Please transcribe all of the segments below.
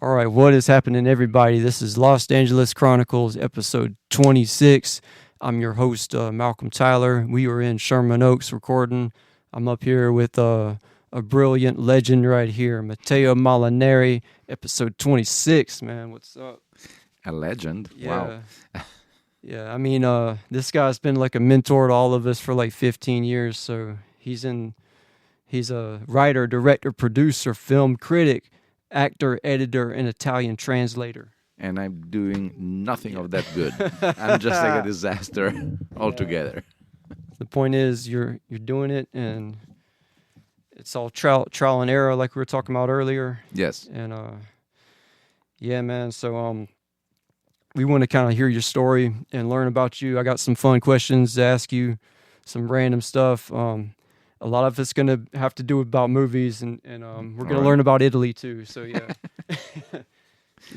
All right, what is happening, everybody? This is Los Angeles Chronicles, episode 26. I'm your host, Malcolm Tyler. We are in Sherman Oaks recording. I'm up here with a brilliant legend right here, Matteo Molinari, episode 26. Man, what's up? A legend? Wow. Yeah, I mean, this guy's been like a mentor to all of us for like 15 years. So he's a writer, director, producer, film critic, actor, editor, and Italian translator. And I'm doing nothing of that good. I'm just like a disaster altogether. The point is, you're doing it, and it's all trial and error, like we were talking about earlier. Yes. And yeah, man. So we want to kind of hear your story and learn about you. I got some fun questions to ask you, some random stuff. A lot of it's going to have to do about movies, and we're going to learn about Italy too. So yeah.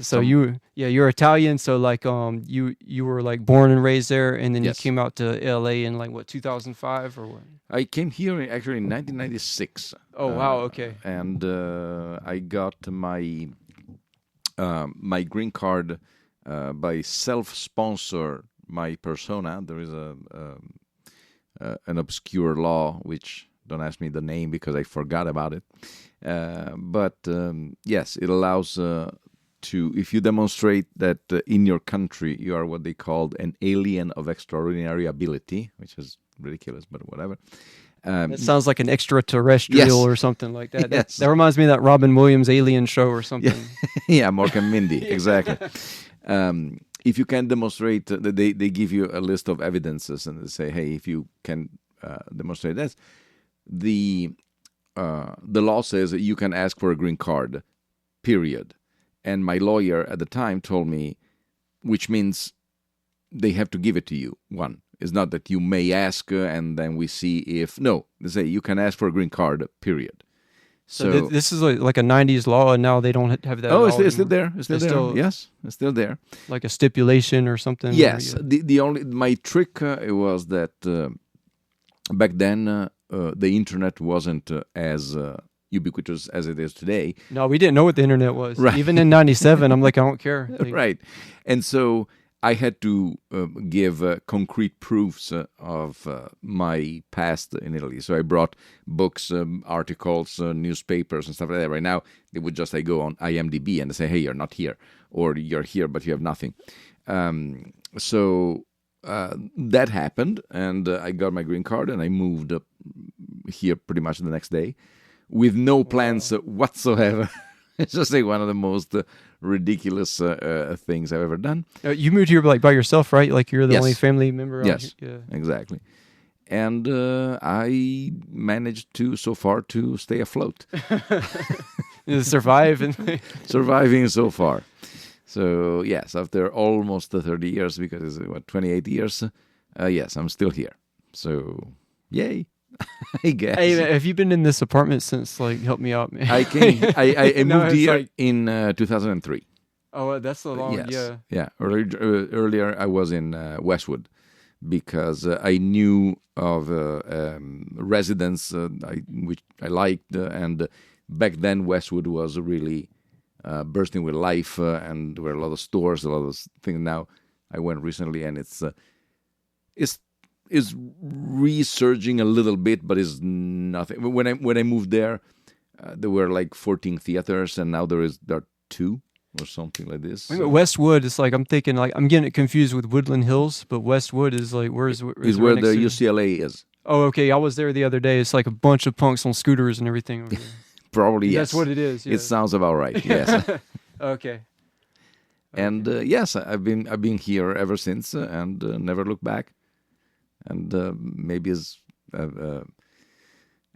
So you're Italian. So like you were like born and raised there, and then Yes. you came out to LA in like what, 2005 or what? I came here actually in 1996. Oh wow, okay. And I got my my green card by self-sponsor my persona. There is an obscure law which, don't ask me the name because I forgot about it. But yes, it allows if you demonstrate that in your country you are what they called an alien of extraordinary ability, which is ridiculous, but whatever. It sounds like an extraterrestrial Yes. or something like that. Yes. That reminds me of that Robin Williams Alien show or something. Yeah, Mork and Mindy, exactly. If you can demonstrate, they give you a list of evidences and they say, hey, if you can demonstrate this, the law says that you can ask for a green card, period. And my lawyer at the time told me, which means they have to give it to you. One, it's not that you may ask and then we see if, no, they say you can ask for a green card, period. So this is like a 90s law, and now they don't have that. Oh, law it's still anymore. there. It's still there. Yes, it's still there. Like a stipulation or something. Yes. Or, yeah. The only my trick it was that back then the internet wasn't as ubiquitous as it is today. No, we didn't know what the internet was. Right. Even in 97, I'm like, I don't care. Like, Right. And so I had to give concrete proofs of my past in Italy. So I brought books, articles, newspapers, and stuff like that. Right now, they would just go on IMDb and say, hey, you're not here. Or you're here, but you have nothing. So that happened, and I got my green card, and I moved up here pretty much the next day with no plans whatsoever. It's just like one of the most ridiculous things I've ever done. You moved here like by yourself, right? Like you're the Yes. only family member. out Yes, here? Yeah. exactly. And I managed so far to stay afloat. You survive and Surviving so far. So, yes, after almost 30 years, because it's, 28 years, yes, I'm still here. So, yay, I guess. Hey, man, have you been in this apartment since? Like, help me out, man. I No, moved it's here like- in 2003. Oh, that's a long. Yes. Yeah. Earlier, I was in Westwood because I knew of residents which I liked, and back then Westwood was really bursting with life, and there were a lot of stores, a lot of things. Now I went recently, and it's resurging a little bit, but it's nothing. When I moved there, there were like 14 theaters, and now there are 2. Or something like this. Westwood is like, I'm thinking like, I'm getting it confused with Woodland Hills, but Westwood is like, Is right where next the to- UCLA is. Oh, okay. I was there the other day. It's like a bunch of punks on scooters and everything. Over there. Probably, yes. That's what it is. Yeah. It sounds about right, yes. Okay. And yes, I've been here ever since and never looked back. And maybe it's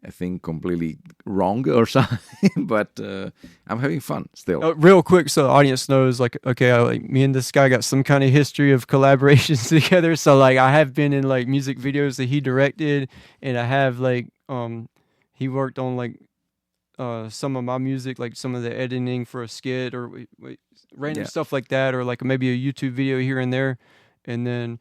I think completely wrong or something, but I'm having fun still. Real quick, so the audience knows, like, okay, me and this guy got some kind of history of collaborations together. So like, I have been in like music videos that he directed, and I have like, he worked on like some of my music, like some of the editing for a skit or random stuff like that, or like maybe a YouTube video here and there, and then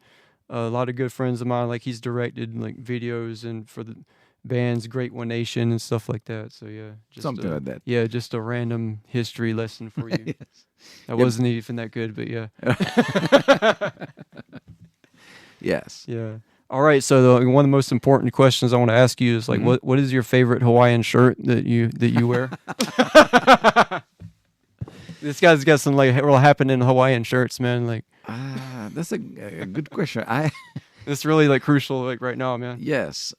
a lot of good friends of mine, like he's directed like videos and for the. bands, Great One Nation and stuff like that. So yeah, just Something like that. Yeah, just a random history lesson for you. Yes. That wasn't even that good, but yeah. Yes. Yeah. All right. So one of the most important questions I want to ask you is like, what is your favorite Hawaiian shirt that you wear? This guy's got some like real happening Hawaiian shirts, man. Like, That's a good question. it's really like crucial, like right now, man. Yes.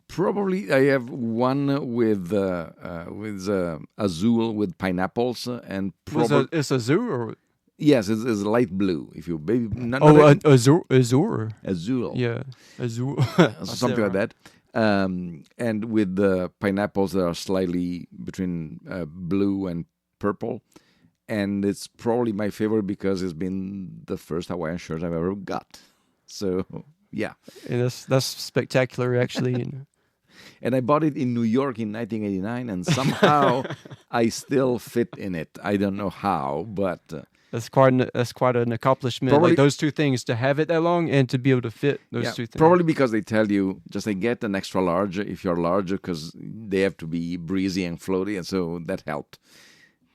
Probably I have one with azul with pineapples and probably It's a zoo or yes, it's light blue. If you baby azure. azul, Yeah, azure. something like that. And with the pineapples that are slightly between blue and purple. And it's probably my favorite because it's been the first Hawaiian shirt I've ever got. So, yeah. And that's spectacular, actually. You know. And I bought it in New York in 1989, and somehow I still fit in it. I don't know how, but... That's quite an accomplishment. Probably, like those two things, to have it that long and to be able to fit those two things. Probably because they tell you, just like, get an extra large if you're larger, because they have to be breezy and floaty, and so that helped.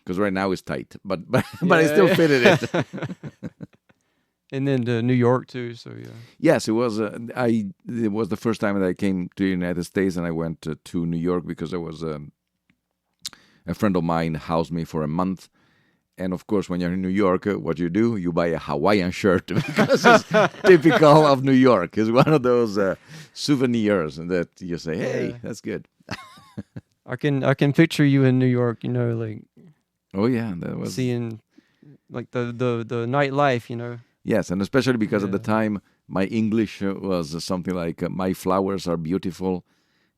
Because right now it's tight, but I still fitted it. And then to New York too, so yeah. Yes, it was. It was the first time that I came to the United States, and I went to New York because there was a friend of mine housed me for a month. And of course, when you're in New York, what do? You buy a Hawaiian shirt because it's typical of New York. It's one of those souvenirs that you say, "Hey, that's good." I can picture you in New York. You know, like. Oh yeah, that was seeing like the nightlife, you know. Yes, and especially because at the time my English was something like "my flowers are beautiful,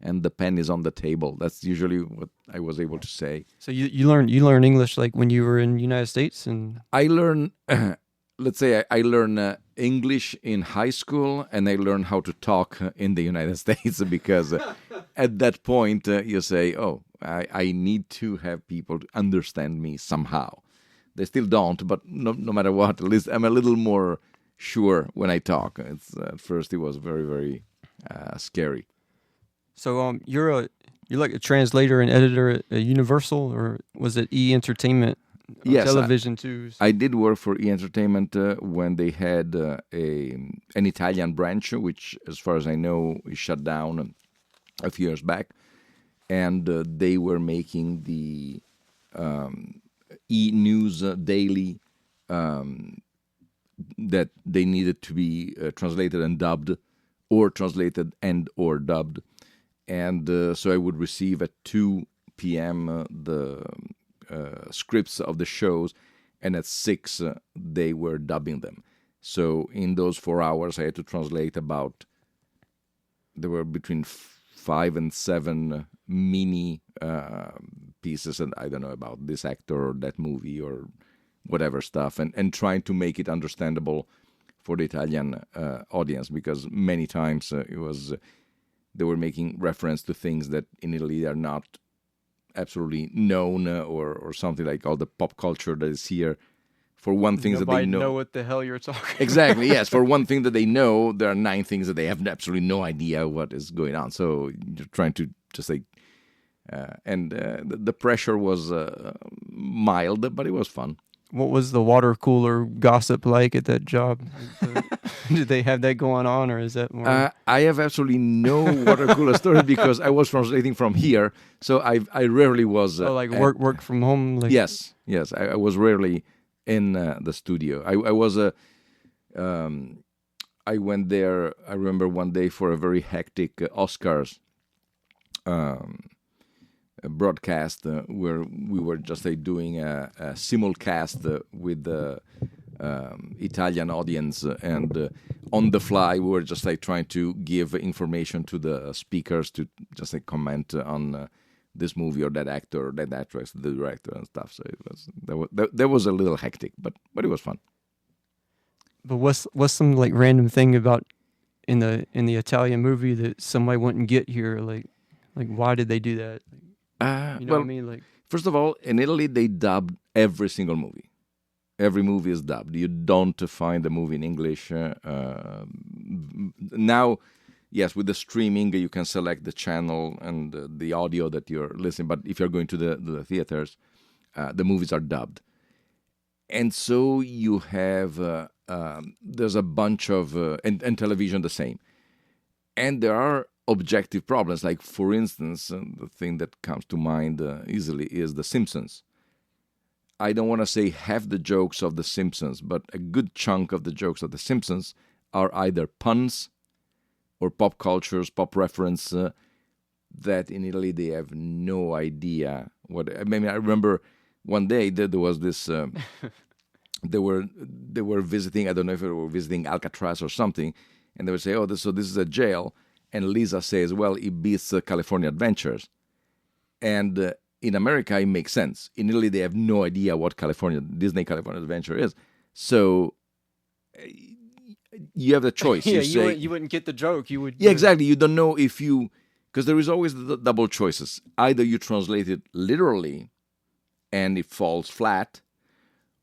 and the pen is on the table." That's usually what I was able to say. So you learn English like when you were in the United States, and I learn. Let's say I learn English in high school, and I learn how to talk in the United States because at that point you say, "Oh, I need to have people understand me somehow." They still don't, but no matter what, at least I'm a little more sure when I talk. At first it was very, very scary. So you're like a translator and editor at Universal, or was it E Entertainment? Yes, television too. I did work for E Entertainment when they had an Italian branch, which, as far as I know, is shut down a few years back, and they were making the E-News daily that they needed to be translated and dubbed, or translated and or dubbed, and so I would receive at 2 p.m. The scripts of the shows, and at 6 they were dubbing them. So in those 4 hours I had to translate there were between 5 and 7 mini pieces, and I don't know, about this actor or that movie or whatever stuff, and trying to make it understandable for the Italian audience, because many times they were making reference to things that in Italy are not absolutely known, or something like all the pop culture that is here. For one thing that they know what the hell you're talking exactly, yes. For one thing that they know, there are 9 things that they have absolutely no idea what is going on. So you're trying to just like, and the pressure was mild, but it was fun. What was the water cooler gossip like at that job? Did they have that going on, or is that more? I have absolutely no water cooler story because I was translating from here, so I rarely was. Work from home. Like... Yes. I was rarely in the studio. I was I went there. I remember one day for a very hectic Oscars broadcast where we were just doing a simulcast with the Italian audience, and on the fly we were just trying to give information to the speakers to just comment on this movie or that actor or that actress, the director and stuff. So it was that was a little hectic, but it was fun. But what's some like random thing about in the Italian movie that somebody wouldn't get here? Like why did they do that? You know what I mean? Like, first of all, in Italy they dubbed every single movie. Every movie is dubbed. You don't find a movie in English. Now yes, with the streaming, you can select the channel and the audio that you're listening. But if you're going to the theaters, the movies are dubbed. And so you have, there's a bunch of, and television the same. And there are objective problems. Like, for instance, the thing that comes to mind easily is The Simpsons. I don't want to say half the jokes of The Simpsons, but a good chunk of the jokes of The Simpsons are either puns or pop cultures, pop reference, that in Italy they have no idea what. I mean, I remember one day that there was this. They were visiting. I don't know if they were visiting Alcatraz or something, and they would say, "Oh, this is a jail." And Lisa says, "Well, it beats California Adventures." And in America, it makes sense. In Italy, they have no idea what Disney California Adventure is. So you have the choice. Yeah, you wouldn't get the joke. You would. Yeah, exactly. You don't know if you, because there is always the double choices. Either you translate it literally, and it falls flat,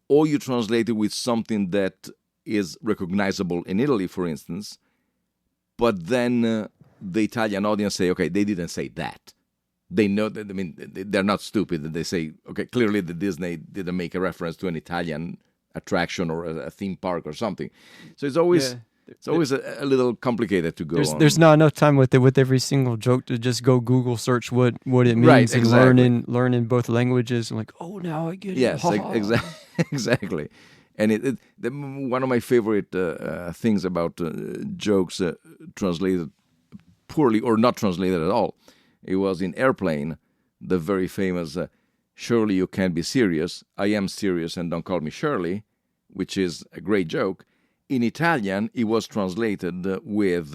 or you translate it with something that is recognizable in Italy, for instance. But then the Italian audience say, "Okay, they didn't say that." They know that. I mean, they're not stupid. They say, "Okay, clearly the Disney didn't make a reference to an Italian attraction or a theme park or something." So it's always a little complicated to go on. There's not enough time with every single joke to just go Google search what it means, right, and exactly. learning both languages, and like, oh, now I get it. Yes, exactly. And one of my favorite things about jokes translated poorly or not translated at all, it was in Airplane, the very famous "Surely you can't be serious. I am serious, and don't call me Shirley," which is a great joke. In Italian, it was translated with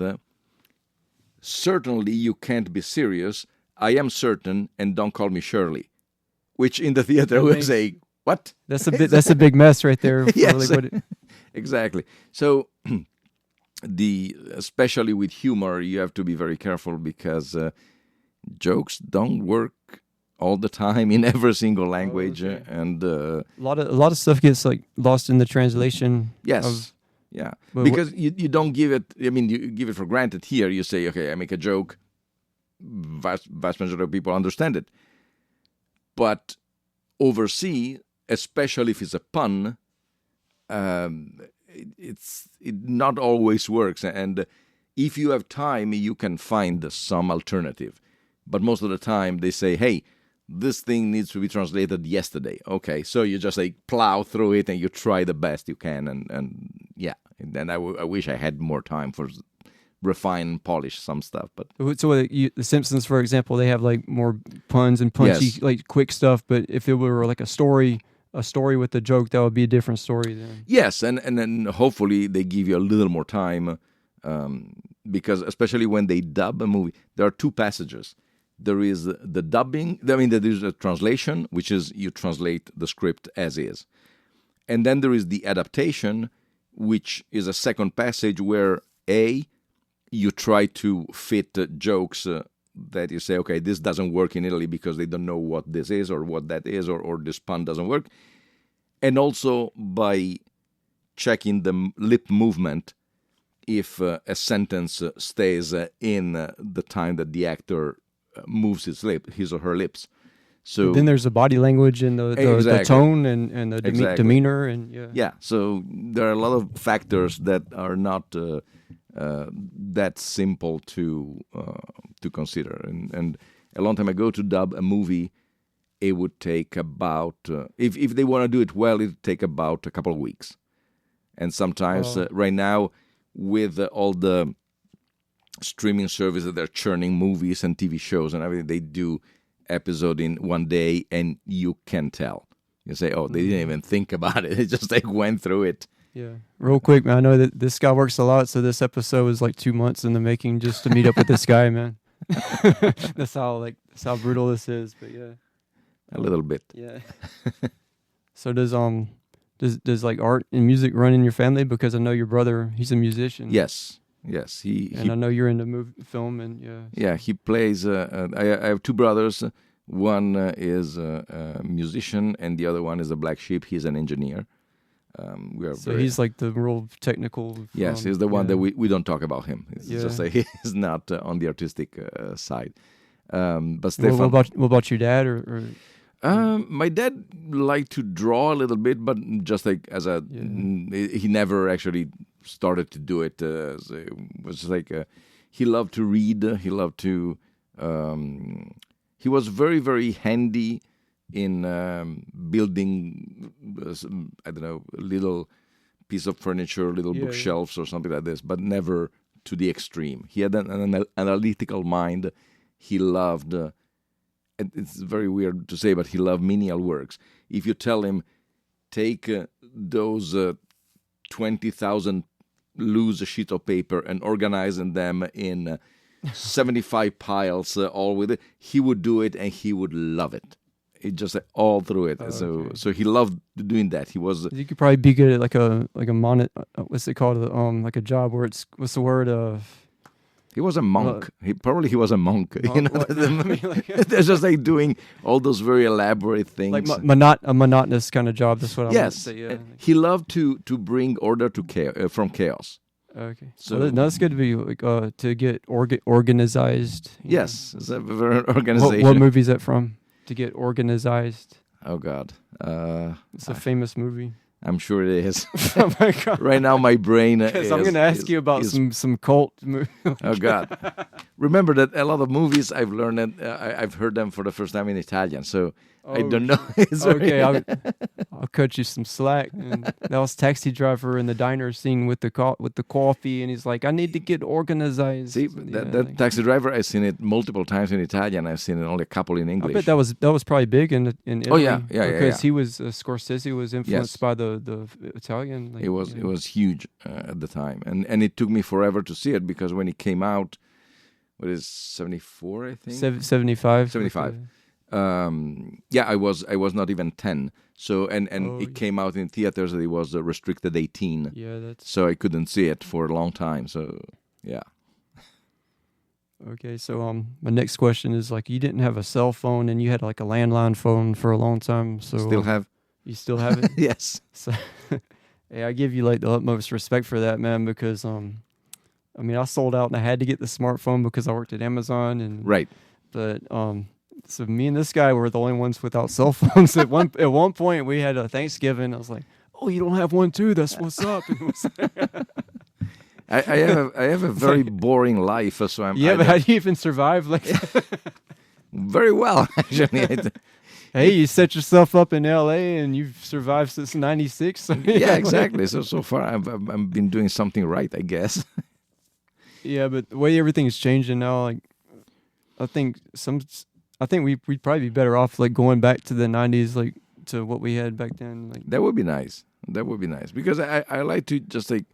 "Certainly you can't be serious. I am certain, and don't call me Shirley," which in the theater would say, "What?" That's a big mess right there. Yes, exactly. So especially with humor, you have to be very careful because jokes don't work all the time in every single language, and a lot of stuff gets like lost in the translation. Yes, because you don't give it. I mean, you give it for granted. Here, you say, "Okay, I make a joke. Vast majority of people understand it," but overseas, especially if it's a pun, it not always works. And if you have time, you can find some alternative. But most of the time, they say, "Hey, this thing needs to be translated yesterday." Okay, so you just plow through it and you try the best you can. And yeah, and then I wish I had more time for refine and polish some stuff. But so the Simpsons, for example, they have like more puns and punchy, yes, like quick stuff. But if it were like a story with a joke, that would be a different story then. Yes, and then hopefully they give you a little more time, because especially when they dub a movie, there are two passages. There is the dubbing. I mean, there is a translation, which is you translate the script as is, and then there is the adaptation, which is a second passage where you try to fit jokes that you say, "Okay, this doesn't work in Italy because they don't know what this is or what that is, or this pun doesn't work," and also by checking the lip movement if a sentence stays in the time that the actor moves his or her lips. So then there's the body language and the tone and the demeanor and yeah. So there are a lot of factors that are not that simple to consider. And a long time ago, to dub a movie, it would take about if they want to do it well, it would take about a couple of weeks. And sometimes right now, with all the streaming services, they're churning movies and TV shows and everything. They do episode in one day, and you can tell. You say, "Oh, they didn't even think about it. They just went through it." Yeah. Real quick, man, I know that this guy works a lot, so this episode was like 2 months in the making just to meet up with this guy, man. That's how brutal this is, but yeah. A little bit. Yeah. So does like art and music run in your family? Because I know your brother, he's a musician. Yes. I know you're into film and yeah. Yeah, he plays. I have two brothers. One is a musician, and the other one is a black sheep. He's an engineer. We are So very, he's like the real technical. yes, he's the one that we don't talk about him. It's Yeah. just like he's not on the artistic side. But What Stefan, about your dad or my dad liked to draw a little bit, but just like he never actually started to do it. So it was like he loved to read. He loved to. He was very, very handy in building. I don't know, a little piece of furniture, little bookshelves or something like this, but never to the extreme. He had an analytical mind. He loved. It's very weird to say, but he loved menial works. If you tell him, take those 20,000 loose sheets of paper and organize them in 75 piles, all with it, he would do it and he would love it. It just all through it. So he loved doing that. He was. You could probably be good at like a what's it called? Like a job where it's what's the word? He was a monk. He was a monk. You know, like, they're just like doing all those very elaborate things, like a monotonous kind of job. That's what I want to say. Yeah. He loved to bring order to chaos, from chaos. Okay, so that's good to be like to get organized. Yes, it's a very organization. What movie is that from? To get organized. Oh God, it's a famous movie. I'm sure it is. Oh my God! Right now, my brain is. I'm going to ask you about some cult movies. Oh God! Remember that a lot of movies I've learned and I've heard them for the first time in Italian, so I don't know. Okay, I'll cut you some slack. And that was Taxi Driver in the diner scene with the coffee, and he's like, "I need to get organized." See, that Taxi Driver, I've seen it multiple times in Italian. I've seen it only a couple in English. I bet that was probably big in Italy. Oh yeah, because he was Scorsese was influenced by the Italian. Like, it was huge at the time, and it took me forever to see it because when it came out, what is 74? I think 75. 75. I was not even 10. So and it came out in theaters that it was restricted 18. Yeah, so I couldn't see it for a long time. So yeah. Okay, so my next question is like you didn't have a cell phone and you had like a landline phone for a long time. So still have. You still have it? Yes. So I give you like the utmost respect for that, man, because I mean I sold out and I had to get the smartphone because I worked at Amazon and right. But so me and this guy were the only ones without cell phones. At one point we had a Thanksgiving. I was like, "Oh, you don't have one too? That's what's up." I have a very boring life, so I'm. Yeah, but how do you even survive? Like, very well, actually. Hey, you set yourself up in L.A. and you've survived since '96. Yeah, exactly. So far, I've been doing something right, I guess. Yeah, but the way everything's changing now, like, I think we'd probably be better off like going back to the '90s, like to what we had back then. Like that would be nice. That would be nice because I like to just like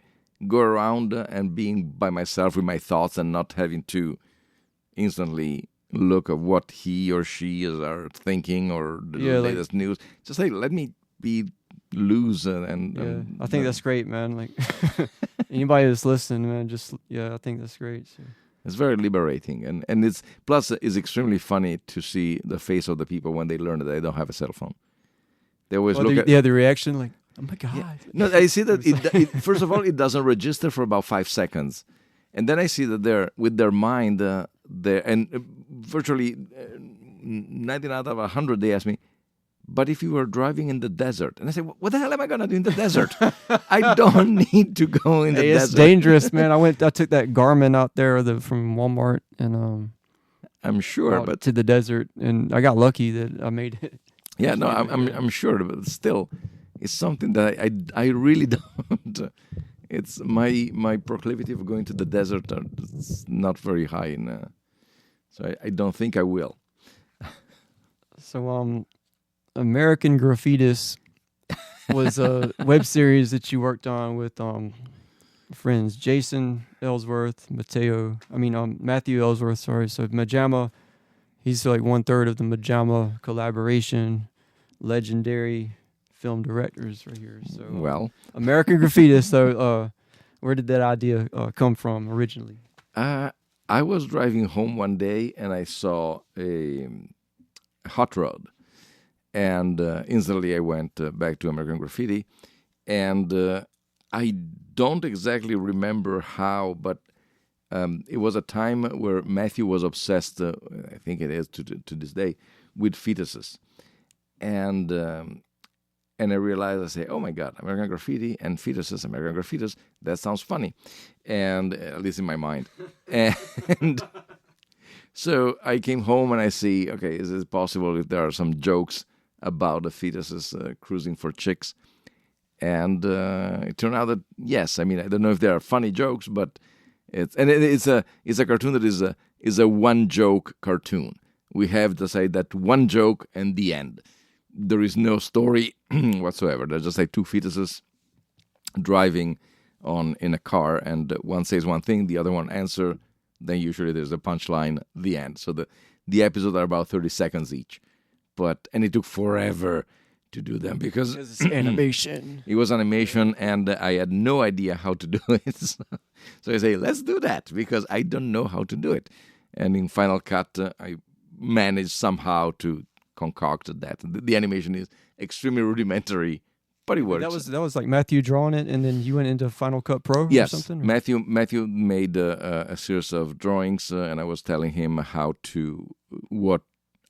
go around and being by myself with my thoughts and not having to instantly look at what he or she are thinking or the latest news. Just like let me be loose and I think that's great, man. Like anybody that's listening, man, I think that's great. So. It's very liberating, and it's extremely funny to see the face of the people when they learn that they don't have a cell phone. They always look at the reaction like, oh my God. Yeah. No, I see that it first of all it doesn't register for about 5 seconds, and then I see that they're with their mind there, and virtually 99 out of 100 they ask me, but if you were driving in the desert, and I say, what the hell am I gonna do in the desert? I don't need to go in the desert. It's dangerous, man. I took that Garmin out there from Walmart, and I'm sure, but to the desert, and I got lucky that I made it. Yeah, no, I'm sure, but still, it's something that I really don't. It's my proclivity of going to the desert is not very high, so I don't think I will. So American Graffitists was a web series that you worked on with friends Jason Ellsworth, Matthew Ellsworth. Sorry, so MaJaMa, he's like 1/3 of the MaJaMa collaboration, legendary film directors right here. So well, American Graffitists. So where did that idea come from originally? I was driving home one day and I saw a hot rod. And instantly I went back to American Graffiti. And I don't exactly remember how, but it was a time where Matthew was obsessed, I think it is to this day, with fetuses. And I realized, I say, oh my God, American Graffiti and fetuses, American Graffitis, that sounds funny. And at least in my mind. And so I came home and I see, okay, is it possible if there are some jokes about the fetuses cruising for chicks? And it turned out that yes. I mean, I don't know if they are funny jokes, but it's a cartoon that is a one joke cartoon. We have to say that one joke and the end. There is no story whatsoever. There's just like two fetuses driving in a car, and one says one thing, the other one answer. Then usually there's a punchline, the end. So the episodes are about 30 seconds each, and it took forever to do them because it's animation. It was animation, and I had no idea how to do it. So I say, let's do that, because I don't know how to do it. And in Final Cut, I managed somehow to concoct that. The animation is extremely rudimentary, but it works. That was like Matthew drawing it, and then you went into Final Cut Pro or something? Yes, Matthew made a series of drawings, and I was telling him what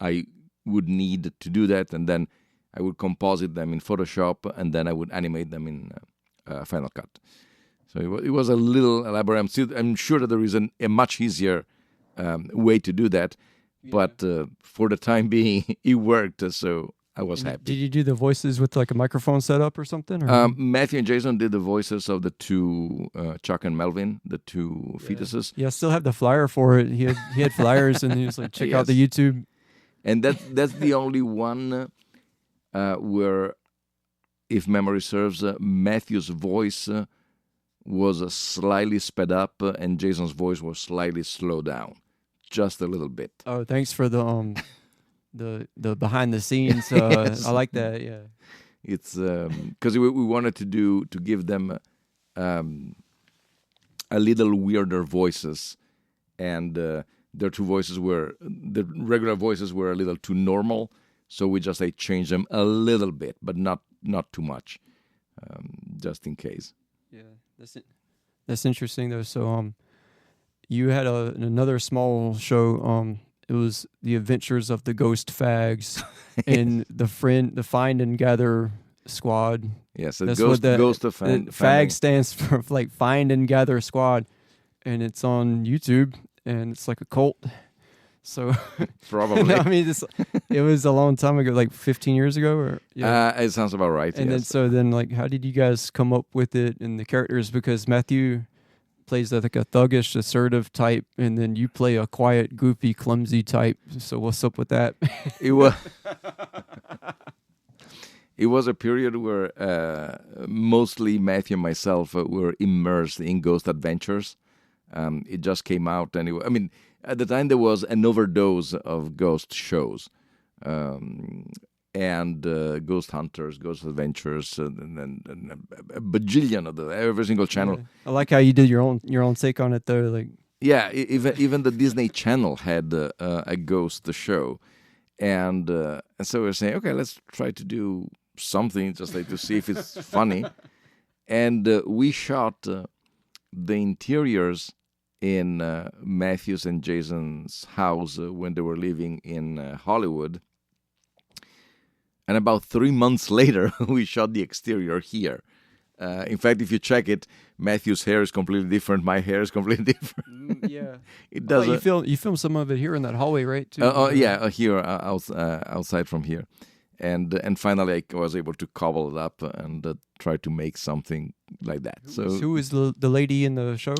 I would need to do that, and then I would composite them in Photoshop, and then I would animate them in Final Cut. So it was a little elaborate. I'm sure that there is a much easier way to do that, but for the time being, it worked, so I was happy. Did you do the voices with like a microphone setup or something? Or? Matthew and Jason did the voices of the two, Chuck and Melvin, the two fetuses. Yeah, I still have the flyer for it. He had flyers, and he was like, check out the YouTube. And that's the only one where, if memory serves, Matthew's voice was slightly sped up, and Jason's voice was slightly slowed down, just a little bit. Oh, thanks for the behind the scenes. Yes. I like that. Yeah, it's because we wanted to give them a little weirder voices, and their two voices the regular voices were a little too normal. So we just changed them a little bit, but not too much, just in case. Yeah, that's interesting though. So you had another small show. It was the Adventures of the Ghost Fags and the Find and Gather Squad. Yes, Ghost of Fag stands for like Find and Gather Squad, and it's on YouTube, and it's like a cult. So probably. No, I mean, it was a long time ago, like 15 years ago, or it sounds about right. And yes. then like, how did you guys come up with it and the characters? Because Matthew plays like a thuggish, assertive type, and then you play a quiet, goofy, clumsy type. So what's up with that? It was. It was a period where mostly Matthew and myself were immersed in ghost adventures. It just came out anyway. I mean, at the time there was an overdose of ghost shows, and Ghost Hunters, Ghost Adventures, and a bajillion of every single channel. Yeah. I like how you did your own take on it though. Like, yeah, even the Disney Channel had a ghost show, and so we're saying, okay, let's try to do something just to see if it's funny, and we shot the interiors in Matthew's and Jason's house when they were living in Hollywood. And about 3 months later, we shot the exterior here. In fact, if you check it, Matthew's hair is completely different. My hair is completely different. Yeah, it does. You filmed some of it here in that hallway, right? Too. Yeah, here outside from here, and finally I was able to cobble it up and try to make something like that. Who was the lady in the show?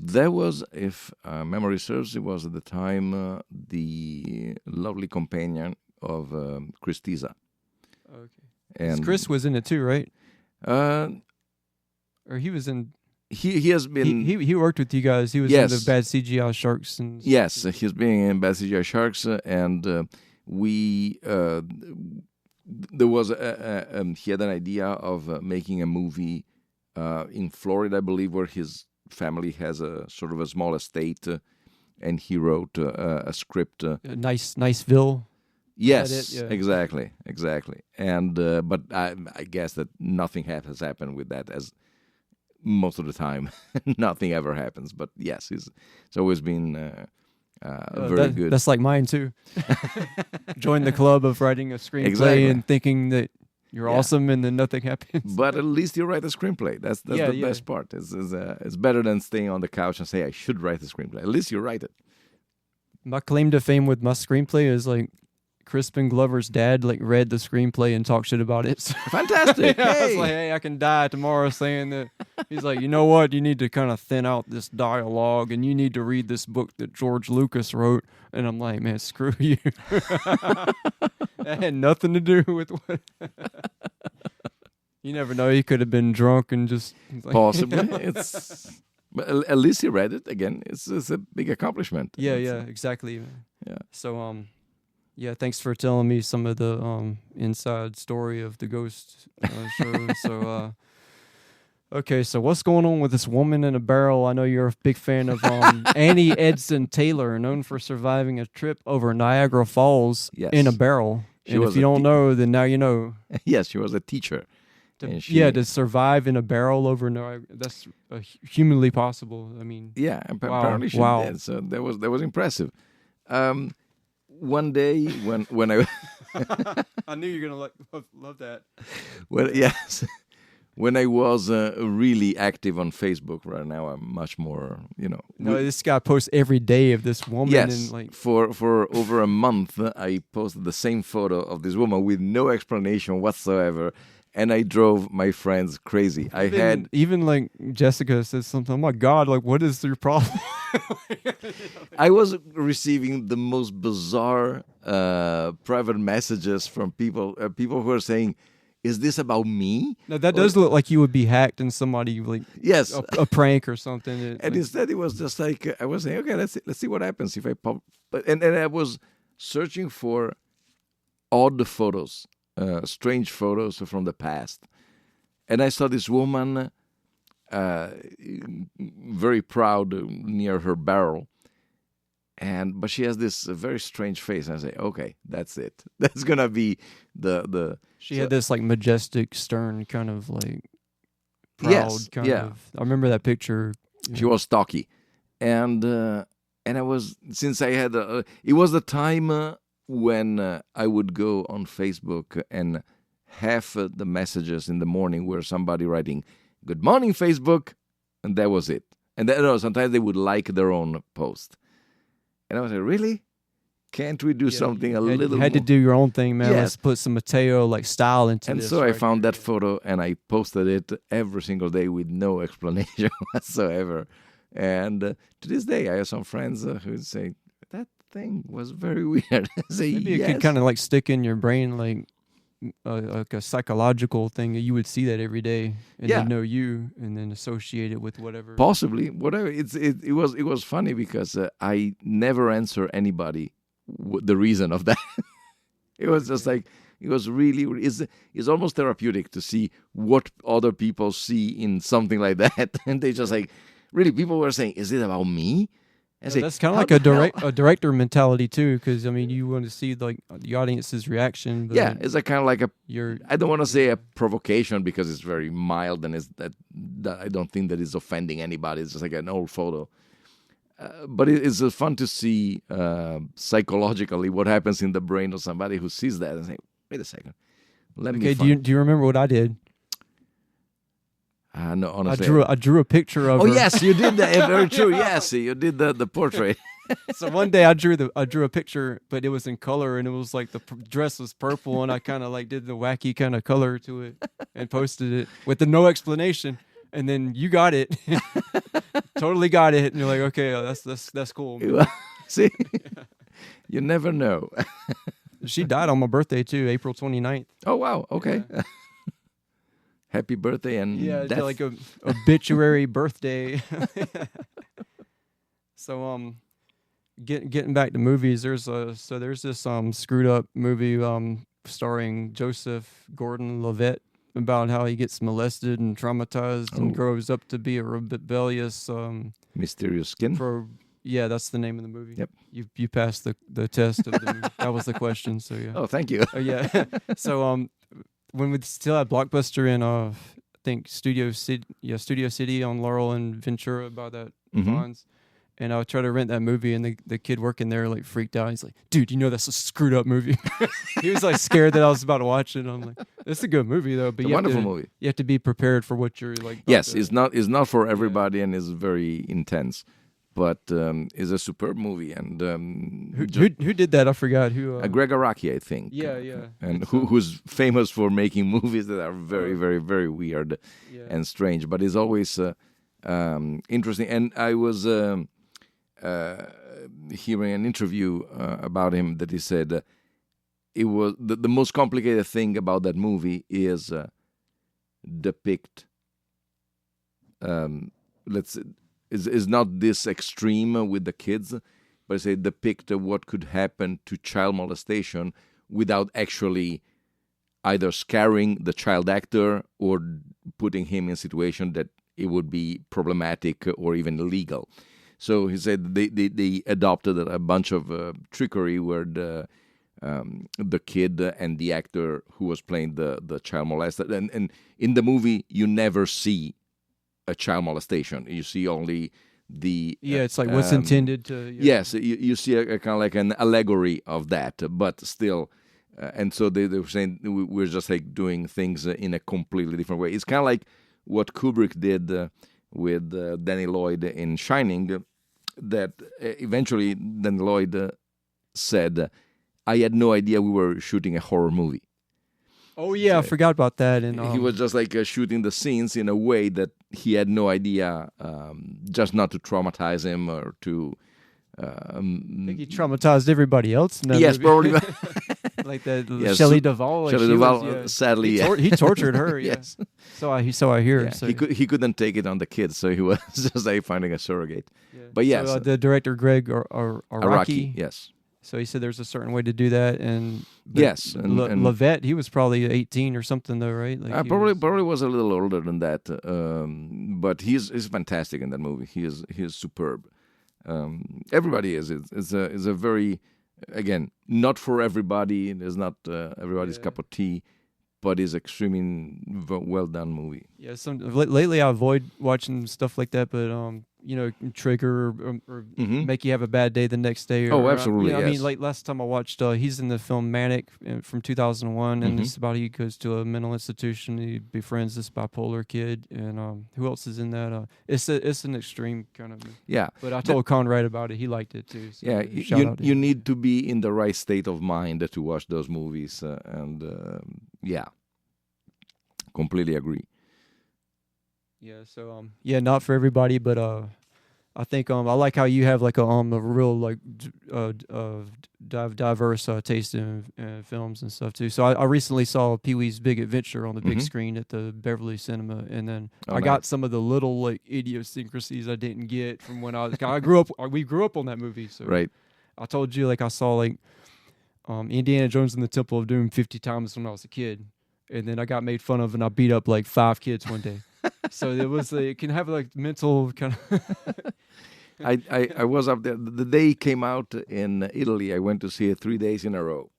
That was, if memory serves, it was at the time the lovely companion of Chris Tisa. Okay. And Chris was in it too, right? Or he was in. He has been. He worked with you guys. He was in the Bad CGI Sharks. And yes, he's been in Bad CGI Sharks, and we. There was he had an idea of making a movie in Florida, I believe, where his family has a sort of a small estate, and he wrote a script. Niceville. Yes, Is that it? exactly. And but I guess that nothing has happened with that, as most of the time nothing ever happens. But yes, it's always been very good. That's like mine too. Join the club of writing a screenplay Exactly. and thinking that you're Yeah. awesome, and then nothing happens. But at least you write a screenplay. That's Yeah, the best part. It's better than staying on the couch and say I should write a screenplay. At least you write it. My claim to fame with my screenplay is like Crispin Glover's dad like read the screenplay and talked shit about it. So Fantastic. I was Hey. like, hey, I can die tomorrow saying that. He's like, you know what? You need to kind of thin out this dialogue, and you need to read this book that George Lucas wrote. And I'm like, man, screw you. That had nothing to do with what. You never know. He could have been drunk and just like, Possibly. But at least you read it again. It's a big accomplishment. Yeah, It's, exactly. yeah. So yeah, thanks for telling me some of the inside story of the Ghost show. So okay, so what's going on with this woman in a barrel? I know you're a big fan of Annie Edson Taylor, known for surviving a trip over Niagara Falls Yes. in a barrel. She And was if you a don't know, then now you know. Yes, she was a teacher. And To survive in a barrel over Niagara, that's humanly possible. I mean, Yeah, Wow, apparently she wow. did. So that was impressive. One day when I I knew you were gonna love that. yes, when I was really active on Facebook. Right now, I'm much more. No, this guy posts every day of this woman, Yes, and like, for over a month, I posted the same photo of this woman with no explanation whatsoever, and I drove my friends crazy. I had even like Jessica says something. Oh my God, like, what is your problem? I was receiving the most bizarre private messages from people who are saying, "Is this about me?" No, that does look like you would be hacked and somebody like Yes, a prank or something. and instead it was just like I was saying, "Okay, let's see what happens if I pop." And I was searching for odd photos, strange photos from the past, and I saw this woman. Very proud near her barrel, but she has this very strange face. And I say, okay, that's it. That's gonna be the. She had this like majestic, stern kind of like proud Yes, kind yeah. of. I remember that picture. She was stocky, and I was, since I had it was the time when I would go on Facebook, and half the messages in the morning were somebody writing, "Good morning, Facebook," and that was it. And then sometimes they would like their own post, and I was like, "Really? Can't we do something a little?" You had to more? do your own thing, man. Yes. Let's put some Matteo like style into And this. so I right found here. that photo and I posted it every single day with no explanation whatsoever. And to this day, I have some friends who say that thing was very weird. I say, Maybe it yes. could kind of like stick in your brain like a psychological thing. You would see that every day and Yeah. then know you and then associate it with whatever. Possibly, whatever. It was funny because I never answer anybody the reason of that. It was just like it was really it's almost therapeutic to see what other people see in something like that, and they just like really people were saying, "Is it about me?" I say, That's kind of "How like the hell?" a director mentality too, because I mean, you want to see like the audience's reaction. But Yeah, it's a kind of like you're I don't want to say a provocation because it's very mild and it's that I don't think that it's offending anybody. It's just like an old photo. But it's fun to see psychologically what happens in the brain of somebody who sees that and say, "Wait a second, let me." okay. Find. Do you remember what I did? No, honestly, I drew a picture of Oh her. yes, you did that. Very true. Yes, you did the portrait. So one day I drew a picture, but it was in color, and it was like the dress was purple, and I kind of like did the wacky kind of color to it and posted it with no explanation. And then you got it, totally got it, and you're like, okay, that's cool. See, you never know. She died on my birthday too, April 29th. Oh wow. Okay. Happy birthday and Yeah, it's death. like a obituary birthday. So getting back to movies, there's this screwed up movie starring Joseph Gordon-Levitt about how he gets molested and traumatized and grows up to be a rebellious Mysterious skin. Yeah, that's the name of the movie. Yep. You passed the test of the movie. That was the question. So yeah. Oh, thank you. Yeah. So when we still had Blockbuster in I think Studio City on Laurel and Ventura by that Vons. And I would try to rent that movie, and the kid working there like freaked out. He's like, "Dude, you know that's a screwed up movie." He was like scared that I was about to watch it. I'm like, "It's a good movie though." But It's a wonderful movie. You have to be prepared for what you're like. Yes, it's not for everybody, and it's very intense, but it's a superb movie. And who did that? I forgot who. Greg Araki, I think. Yeah. And who's famous for making movies that are very, very, very weird and strange, but it's always interesting. And I was. Hearing an interview about him that he said it was the most complicated thing about that movie is depict is not this extreme with the kids, but say depict what could happen to child molestation without actually either scaring the child actor or putting him in a situation that it would be problematic or even illegal. So he said they adopted a bunch of trickery where the kid and the actor who was playing the child molested, and in the movie you never see a child molestation. You see only the it's like what's intended to. Yes, you see a kind of like an allegory of that, but still. And so they were saying we're just like doing things in a completely different way. It's kind of like what Kubrick did with Danny Lloyd in Shining, that eventually Danny Lloyd said, I had no idea we were shooting a horror movie. Oh, yeah, I forgot about that. And he was just like shooting the scenes in a way that he had no idea, just not to traumatize him or to... I think he traumatized everybody else in that yes, movie. probably. Like that Shelley Duvall. Like Shelley Duvall, sadly, he tortured her. Yes, so I hear. Yeah. So. He couldn't take it on the kids, so he was just like finding a surrogate. Yeah. But yes, so, the director Greg Araki. Yes. So he said there's a certain way to do that, and yes, and Levette, he was probably 18 or something though, right? Like probably was a little older than that, but he's fantastic in that movie. He is superb. Everybody is. It's a very, again, not for everybody. It's not everybody's cup of tea, but it's extremely well done movie. Yeah. Lately I avoid watching stuff like that, but trigger or make you have a bad day the next day. Absolutely. Yes. I mean, like last time I watched, he's in the film Manic from 2001, and it's about he goes to a mental institution. He befriends this bipolar kid, and who else is in that? It's an extreme kind of. Yeah. But I told Conrad about it. He liked it too. So yeah. You need to be in the right state of mind to watch those movies, and completely agree. Yeah, so not for everybody, but I think I like how you have like a real like diverse taste in films and stuff too. So I recently saw Pee-wee's Big Adventure on the big screen at the Beverly Cinema, and then I got some of the little like idiosyncrasies I didn't get from when I grew up. We grew up on that movie, so right. I told you like I saw like Indiana Jones and the Temple of Doom 50 times when I was a kid, and then I got made fun of and I beat up like 5 kids one day. So it can have like mental kind of. I was up there the day it came out in Italy. I went to see it 3 days in a row.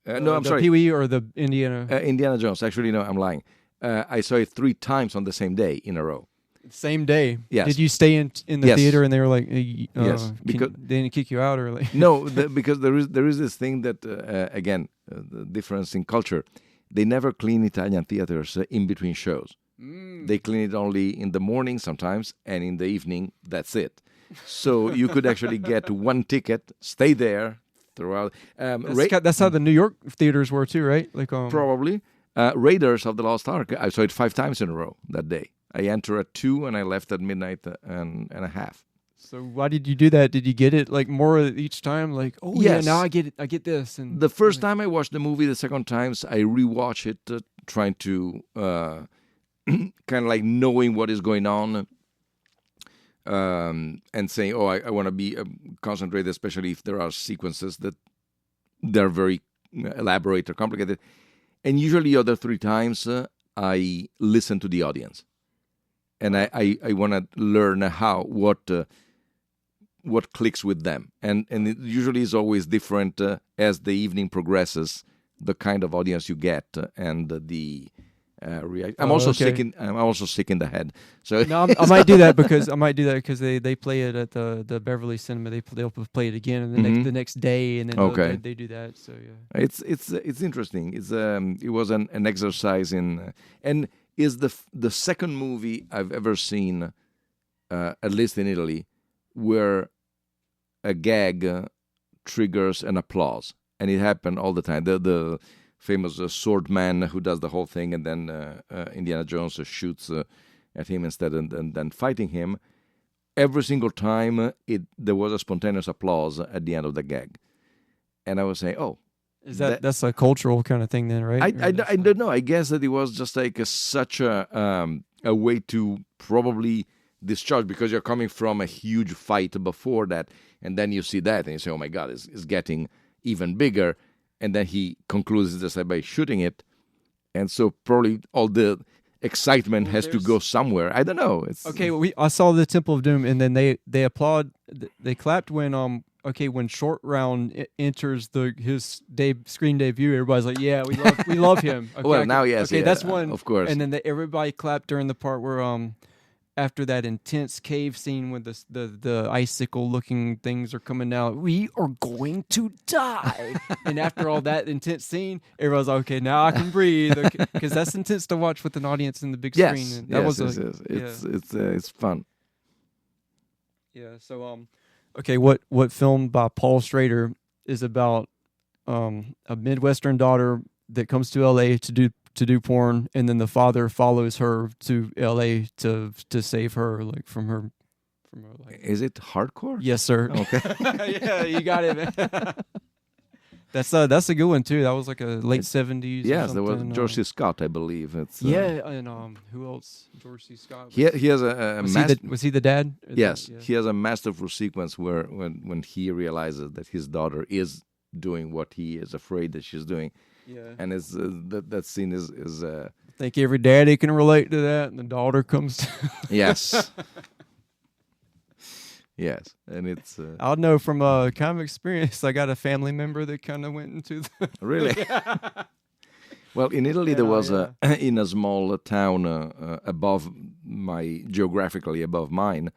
No, I'm sorry. Pee-wee or the Indiana? Indiana Jones. Actually, no, I'm lying. I saw it 3 times on the same day in a row. Same day. Yes. Did you stay in the theater and they were like, yes, because they didn't kick you out or like? No, because there is this thing that again the difference in culture. They never clean Italian theaters in between shows. They clean it only in the morning sometimes, and in the evening, that's it. So you could actually get 1 ticket, stay there throughout. That's how the New York theaters were too, right? Like probably. Raiders of the Lost Ark, I saw it 5 times in a row that day. I entered at 2 and I left at midnight and a half. So why did you do that? Did you get it like more each time? Like, oh yes. Yeah, now I get it. I get this. And the first time I watched the movie, the second times I rewatch it, trying to kind of like knowing what is going on, and saying, "Oh, I want to be concentrated," especially if there are sequences that they're very elaborate or complicated. And usually, the other 3 times, I listen to the audience, and I want to learn what what clicks with them, and it usually is always different as the evening progresses. The kind of audience you get and the reaction. I'm also sick. I'm also sick in the head. So no, I might do that because they play it at the Beverly Cinema. They'll play it again and the next day, and then they do that. So yeah, it's interesting. It was an exercise in and is the second movie I've ever seen, at least in Italy, where a gag triggers an applause. And it happened all the time. The famous sword man who does the whole thing, and then Indiana Jones shoots at him instead, and then fighting him. Every single time, there was a spontaneous applause at the end of the gag. And I was saying, "Oh, that's a cultural kind of thing, then, right?" I don't know. I guess that it was just like such a way to probably discharge, because you're coming from a huge fight before that, and then you see that, and you say, "Oh my God, it's getting even bigger," and then he concludes just by shooting it, and so probably all the excitement has to go somewhere. I don't know. I saw the Temple of Doom, and then they clapped when when Short Round enters his screen debut. Everybody's like, "Yeah, we love him." Okay, well, now yes, that's one, of course. And then everybody clapped during the part where after that intense cave scene with the icicle-looking things are coming out, we are going to die. And after all that intense scene, everyone's like, okay, now I can breathe, because that's intense to watch with an audience in the big screen. And it's fun. Yeah. So what film by Paul Schrader is about a Midwestern daughter that comes to L.A. to do porn, and then the father follows her to L.A. to save her from her. Is it hardcore? Yes, sir. Okay. Yeah, you got it, man. That's a good one too. That was like a late 70s. Yes, there was George C. Scott, I believe. And who else? George C. Scott. He has a was he the dad? Yes, he has a masterful sequence where when he realizes that his daughter is doing what he is afraid that she's doing. Yeah, and it's that scene is. I think every daddy can relate to that, and the daughter comes. Yes. Yes, and it's. I'll know from kind of experience. I got a family member that kind of went into the. Really. Well, in Italy, there was in a small town geographically above mine,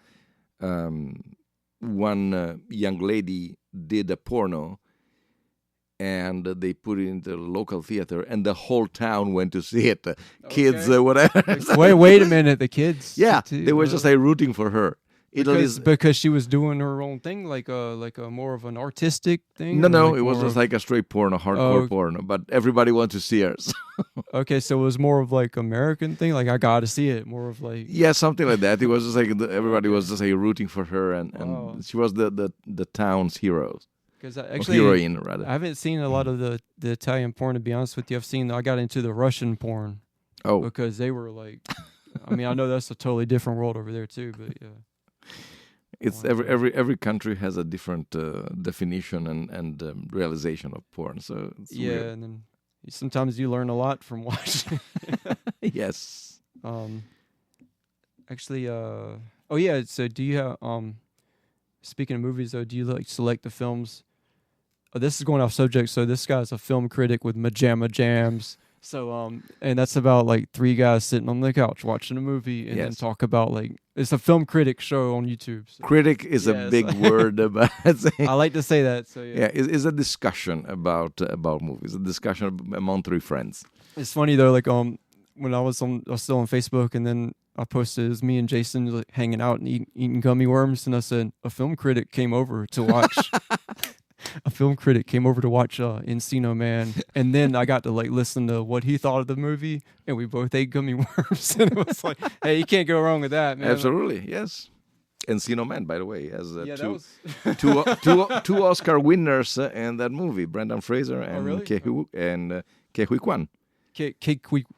one young lady did a porno. And they put it into the local theater, and the whole town went to see it. Kids, whatever. Wait a minute, the kids. Yeah, they were just rooting for her. Because she was doing her own thing, like a more of an artistic thing. No, it was just like a straight porno, hardcore porno. But everybody wanted to see her. Okay, so it was more of like American thing, like I got to see it. More of like something like that. It was just like everybody was just rooting for her, and she was the town's hero. Because actually, heroine, rather. I haven't seen a lot of the Italian porn, to be honest with you. I got into the Russian porn. Oh. Because they were like, I mean, I know that's a totally different world over there too, but yeah. It's every country has a different definition and realization of porn. So it's weird. And then sometimes you learn a lot from watching. Yes. Actually, so do you have speaking of movies though, do you like select the films? This is going off subject. So this guy's a film critic with MaJaMa Jams. So and that's about like three guys sitting on the couch watching a movie and then talk about it's a film critic show on YouTube. So. Critic is a big word, but I like to say that. So it's a discussion about movies, a discussion among three friends. It's funny though, when I was still on Facebook, and then I posted it was me and Jason hanging out and eating gummy worms, and I said a film critic came over to watch. A film critic came over to watch Encino Man, and then I got to listen to what he thought of the movie, and we both ate gummy worms, and it was like, hey, you can't go wrong with that, man. Absolutely, yes. Encino Man, by the way, has two Oscar winners in that movie: Brendan Fraser and Ke Huy Quan.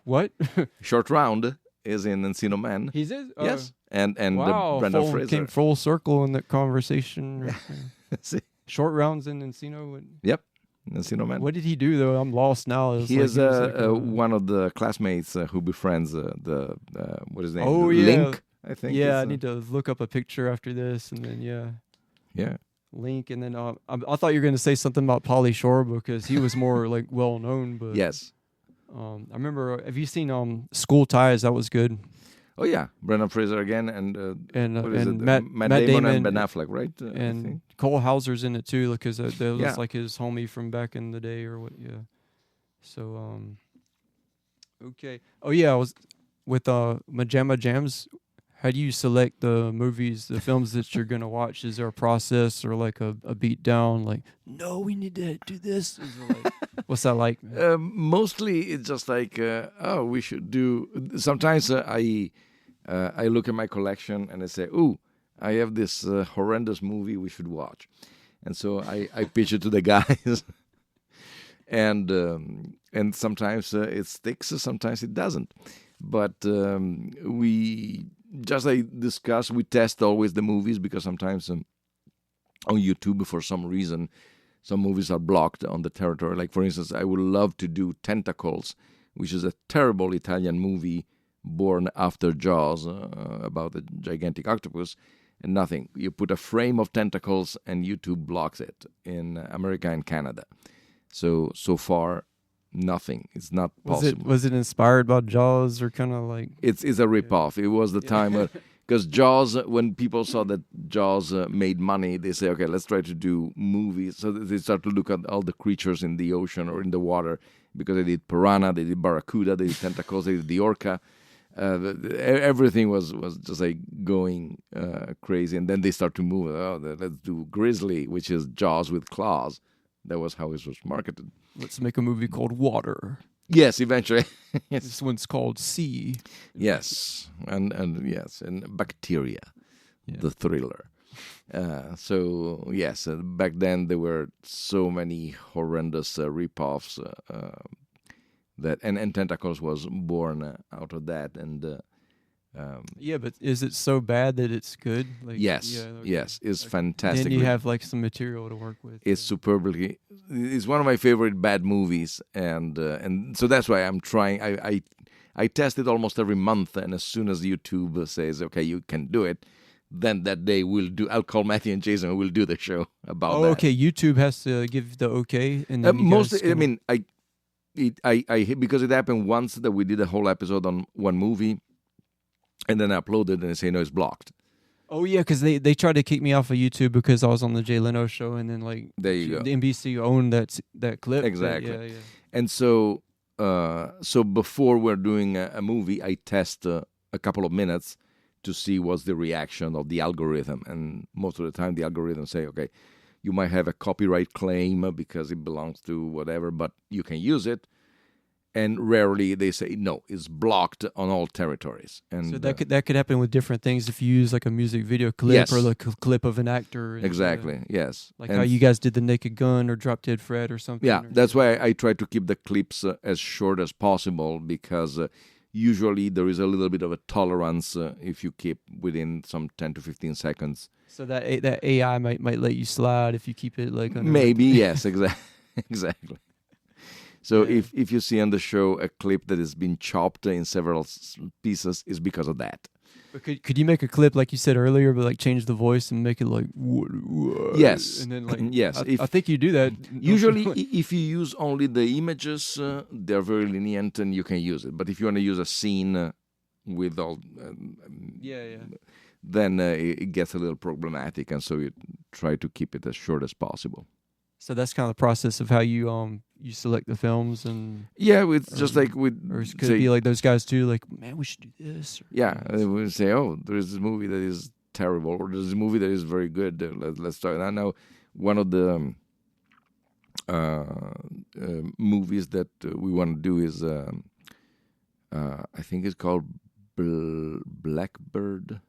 What? Short Round is in Encino Man. He's it? Yes, and wow, Brendan Fraser came full circle in that conversation. See. Short Rounds in Encino. Yep, Encino Man. What did he do though? I'm lost now. He is one of the classmates who befriends what is his name? Oh yeah, Link, I think. Yeah, I need to look up a picture after this, and then Yeah. Link, and then I thought you were going to say something about Pauly Shore because he was more like well known. But Yes. I remember. Have you seen School Ties? That was good. Oh yeah, Brendan Fraser again, and what is it? Matt Damon and Damon Ben Affleck, right? I and think. Cole Hauser's in it too, because that was Yeah. like his homie from back in the day or what. Yeah. So okay. Oh yeah, I was with MaJaMa Jams. How do you select the movies, the films that you're gonna watch? Is there a process or like a beat down? Like, no, we need to do this. Is it like, what's that like? Mostly, it's just like, oh, we should do. Sometimes I look at my collection and I say, "Ooh, I have this horrendous movie we should watch," and so I pitch it to the guys, and sometimes it sticks, sometimes it doesn't. But we just like discuss, we test always the movies because sometimes on YouTube, for some reason, some movies are blocked on the territory. Like, for instance, I would love to do Tentacles, which is a terrible Italian movie born after Jaws about the gigantic octopus, and nothing. You put a frame of tentacles and YouTube blocks it in America and Canada. So far, nothing. It's not possible. Was it inspired by Jaws or kind of like? It's a ripoff. It was the time because Jaws, when people saw that Jaws made money, they say, okay, let's try to do movies. So they start to look at all the creatures in the ocean or in the water, because they did piranha, they did barracuda, they did tentacles, they did the orca. Everything was just like going crazy, and then they start to move. Oh, let's do grizzly, which is Jaws with claws. That was how it was marketed. Let's make a movie called Water. Yes, eventually. Yes. This one's called Sea. Yes, and yes, and Bacteria, the thriller. So yes, back then there were so many horrendous ripoffs that, and Tentacles was born out of that, and but is it so bad that it's good? Like, yes, it's fantastic. Then you have like some material to work with. It's superbly. It's one of my favorite bad movies, and so that's why I'm trying. I test it almost every month, and as soon as YouTube says, okay, you can do it, then that day I'll call Matthew and Jason, and we'll do the show about that. Oh, okay. YouTube has to give the okay, and then mostly. I mean, I because it happened once that we did a whole episode on one movie, and then I uploaded and they say no, it's blocked. Oh yeah, because they tried to kick me off of YouTube because I was on the Jay Leno show, and then like there you go. The NBC owned that clip. Exactly. Yeah. And so before we're doing a movie, I test a couple of minutes to see what's the reaction of the algorithm, and most of the time the algorithm say, okay, you might have a copyright claim because it belongs to whatever, but you can use it. And rarely they say no, it's blocked on all territories. And so that could happen with different things if you use like a music video clip or like a clip of an actor. And, exactly. Yes. Like how you guys did the Naked Gun or Drop Dead Fred or something. Yeah, that's why I try to keep the clips as short as possible, because usually there is a little bit of a tolerance if you keep within some 10 to 15 seconds. So that AI might let you slide if you keep it like under maybe yes, exactly. So if you see on the show a clip that has been chopped in several pieces, it's because of that. But could you make a clip like you said earlier, but like change the voice and make it like yes, and then like yes. I think you do that. Usually, if you use only the images, they're very lenient and you can use it. But if you want to use a scene with all, then it gets a little problematic, and so you try to keep it as short as possible. So that's kind of the process of how you select the films, and it's just like with. Or could it be like those guys too? Like, man, we should do this. They would say, "Oh, there is this movie that is terrible, or there's a movie that is very good. Let's start." I know one of the movies that we want to do is, I think it's called Blackbird.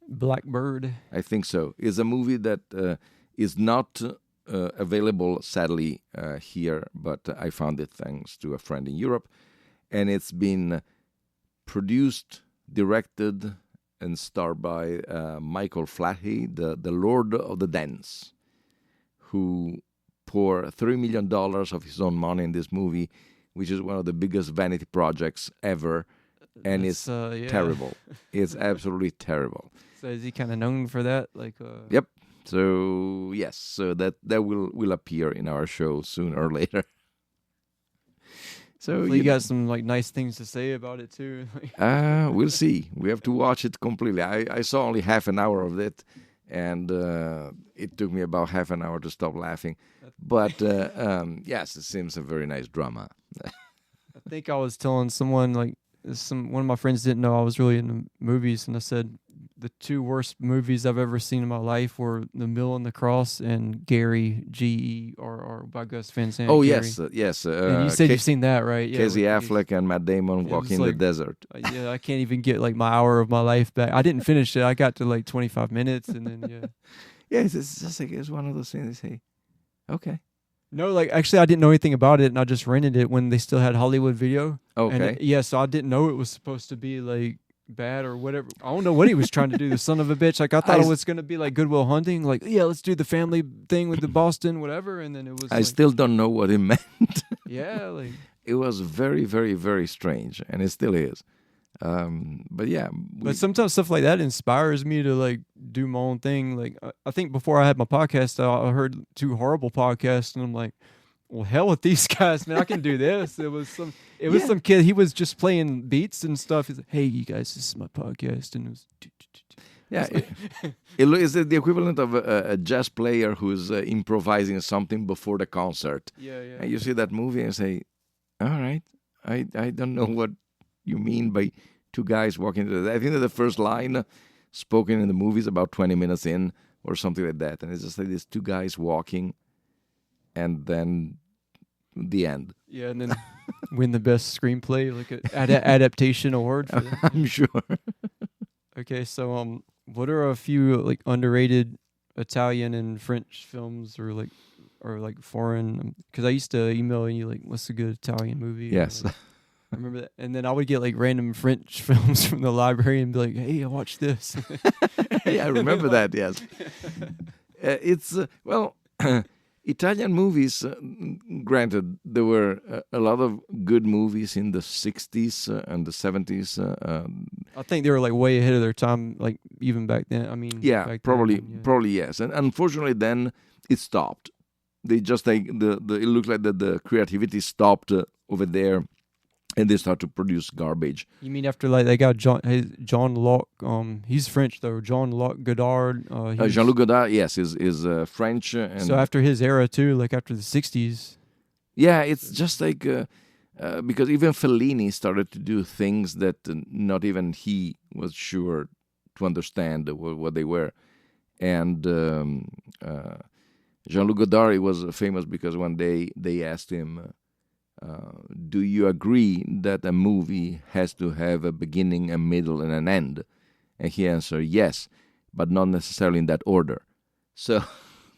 Blackbird. I think so. It's a movie that is not. Available, sadly, here, but I found it thanks to a friend in Europe, and it's been produced, directed, and starred by Michael Flatley, the Lord of the Dance, who poured $3 million of his own money in this movie, which is one of the biggest vanity projects ever, and it's terrible. It's absolutely terrible. So is he kind of known for that? Like, Yep. So yes, so that will appear in our show sooner or later. So Hopefully you got some like nice things to say about it too. we'll see. We have to watch it completely. I saw only half an hour of it, and it took me about half an hour to stop laughing. But yes, it seems a very nice drama. I think I was telling someone like one of my friends didn't know I was really into movies, and I said the two worst movies I've ever seen in my life were The Mill and the Cross and Gary G.E.R.R. by Gus Van Sant. Oh Gary. yes. And you said you've seen that, right? Yeah, Casey Affleck and Matt Damon walking in the desert. Yeah, I can't even get like my hour of my life back. I didn't finish it. I got to like 25 minutes, and then yeah, it's just like it's one of those things. They say, okay. No, like actually, I didn't know anything about it, and I just rented it when they still had Hollywood Video. Okay. And so I didn't know it was supposed to be like bad or whatever. I don't know what he was trying to do. The son of a bitch. Like I thought it was gonna be like Good Will Hunting. Like let's do the family thing with the Boston whatever, and then it was. I still don't know what it meant. Yeah, like it was very, very, very strange, and it still is. But yeah. But sometimes stuff like that inspires me to like do my own thing. Like I think before I had my podcast, I heard two horrible podcasts, and I'm like, well, hell with these guys, man. I can do this. It was some kid. He was just playing beats and stuff. He's like, hey, you guys, this is my podcast, and it was. Yeah, it's the equivalent of a jazz player who's improvising something before the concert. Yeah. And you see that movie and say, all right, I don't know what you mean by two guys walking to I think that the first line spoken in the movie is about 20 minutes in or something like that. And it's just like these two guys walking and then the end. Yeah, and then win the best screenplay, like an adaptation award for that. I'm sure. Okay, so what are a few like underrated Italian and French films or like foreign? Because I used to email you like, what's a good Italian movie? Yes. I remember that. And then I would get like random French films from the library and be like, hey, I watched this. Yeah, I remember that, yes. It's, Italian movies, granted, there were a lot of good movies in the 60s and the 70s. I think they were like way ahead of their time, like even back then. I mean, yeah, probably yes. And unfortunately, then it stopped. They just like it looked like the creativity stopped over there, and they start to produce garbage. You mean after like they got Jean-Luc? He's French though. Jean-Luc Godard. Jean-Luc Godard, yes, is French. And so after his era too, like after the 60s. Yeah, it's just like because even Fellini started to do things that not even he was sure to understand what they were, and Jean-Luc Godard was famous because one day they asked him. Do you agree that a movie has to have a beginning, a middle, and an end? And he answered, yes, but not necessarily in that order. So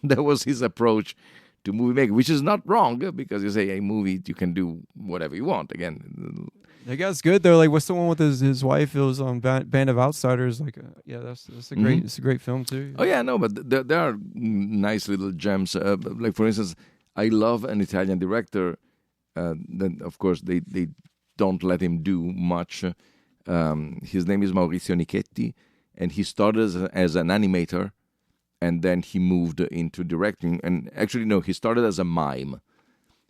that was his approach to movie making, which is not wrong because you say a movie, you can do whatever you want. Again, that guy's good though. Like, what's the one with his wife? It was on Band of Outsiders. Like, that's a great, it's a great film too. Oh yeah, no, but there are nice little gems. Like for instance, I love an Italian director. Then of course they don't let him do much. His name is Maurizio Nichetti, and he started as an animator, and then he moved into directing. And actually, no, he started as a mime,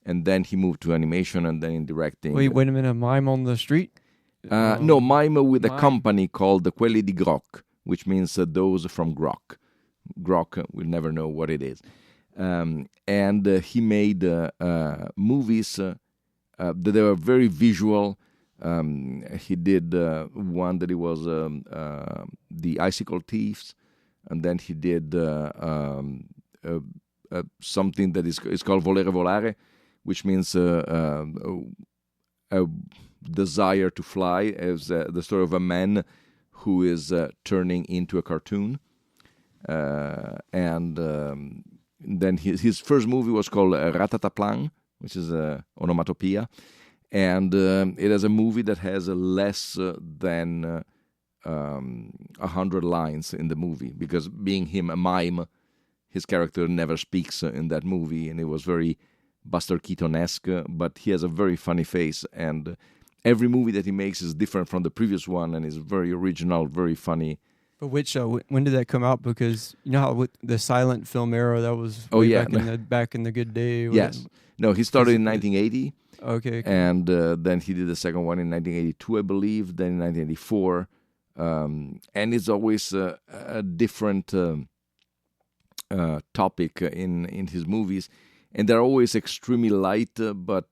and then he moved to animation, and then in directing. Wait a minute, a mime on the street? No, mime with a company called Quelli di Groc, which means those from Groc. Groc, we'll never know what it is. And he made movies that were very visual. He did one that it was The Icicle Thieves, and then he did something that is called Volere Volare, which means a desire to fly, as the story of a man who is turning into a cartoon. Then his first movie was called Ratataplan, which is onomatopoeia, and it is a movie that has less than 100 lines in the movie, because being him a mime, his character never speaks in that movie, and it was very Buster Keaton-esque, but he has a very funny face, and every movie that he makes is different from the previous one, and is very original, very funny. But which when did that come out? Because you know how with the silent film era that was back in the good day. Yes. No, he started in 1980. Okay. And then he did the second one in 1982, I believe. Then in 1984, and it's always a different topic in his movies, and they're always extremely light, but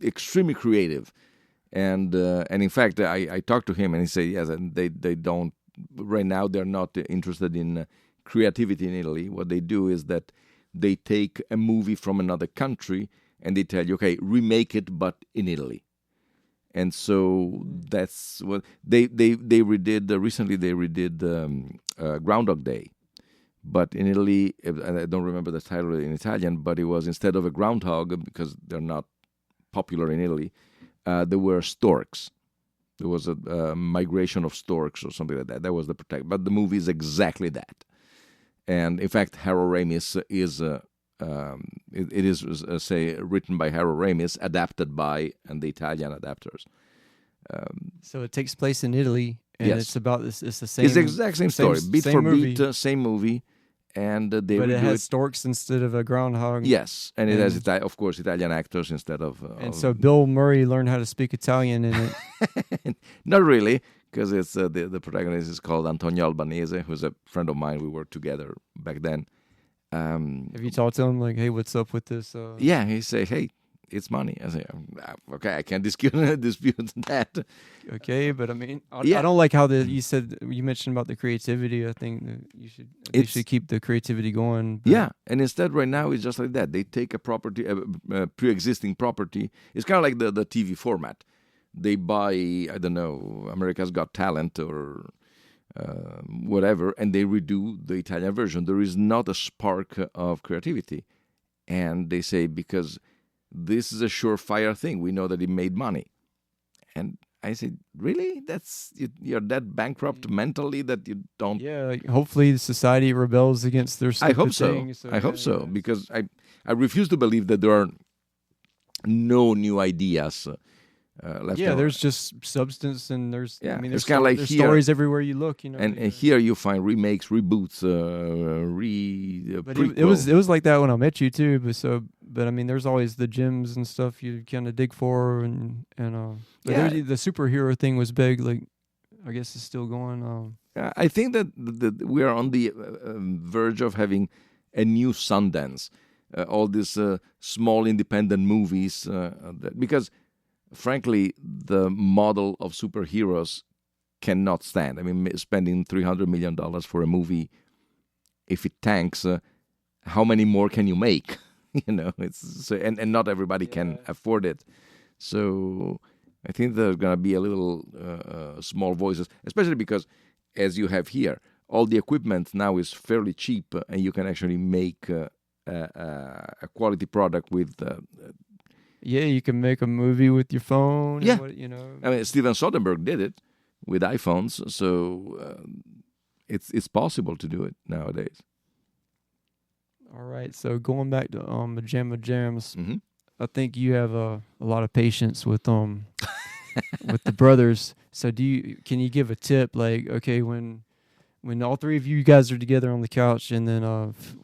extremely creative. And in fact, I talked to him, and he said yes, and they don't right now. They're not interested in creativity in Italy. What they do is that they take a movie from another country and they tell you, okay, remake it, but in Italy. And so that's what they redid recently. They redid Groundhog Day, but in Italy, I don't remember the title in Italian, but it was instead of a groundhog, because they're not popular in Italy. There were storks. There was a migration of storks or something like that. That was the protect. But the movie is exactly that. And in fact, Harold Ramis is it is say written by Harold Ramis, adapted by the Italian adapters. So it takes place in Italy, and yes. It's about this. It's the same. It's the exact same story, beat for movie. beat, same movie. And but it has storks instead of a groundhog. Yes, and it has, of course, Italian actors instead of... and so Bill Murray learned how to speak Italian in it. Not really, because it's the protagonist is called Antonio Albanese, who's a friend of mine. We worked together back then. Have you talked to him, like, hey, what's up with this? Yeah, he say, hey, it's money. I say, okay, I can't dispute that. Okay, but I mean, I don't like how you mentioned about the creativity. I think that you should keep the creativity going. Yeah, and instead right now it's just like that. They take a property, a pre-existing property. It's kind of like the TV format. They buy, I don't know, America's Got Talent or whatever, and they redo the Italian version. There is not a spark of creativity. And they say, because this is a surefire thing. We know that it made money. And I said, really? You're that bankrupt mentally that you don't... Yeah, hopefully society rebels against their stupid I hope so. thing, I hope so, because I refuse to believe that there are no new ideas left. Yeah, there's just substance, and there's it's kind of like there's here, stories everywhere you look, you know. And here you find remakes, reboots, but prequels. it was like that when I met you too. But I mean, there's always the gems and stuff you kind of dig for, and the superhero thing was big. Like, I guess it's still going. I think that we are on the verge of having a new Sundance. All these small independent movies, because frankly, the model of superheroes cannot stand. I mean, spending $300 million for a movie, if it tanks, how many more can you make? You know, and not everybody can afford it. So I think there's going to be a little small voices, especially because, as you have here, all the equipment now is fairly cheap, and you can actually make a quality product with... you can make a movie with your phone. Yeah. And I mean, Steven Soderbergh did it with iPhones, so it's possible to do it nowadays. All right, so going back to MaJaMa Jams, Mm-hmm. I think you have a lot of patience with with the brothers. So can you give a tip, like, okay, when all three of you guys are together on the couch, and then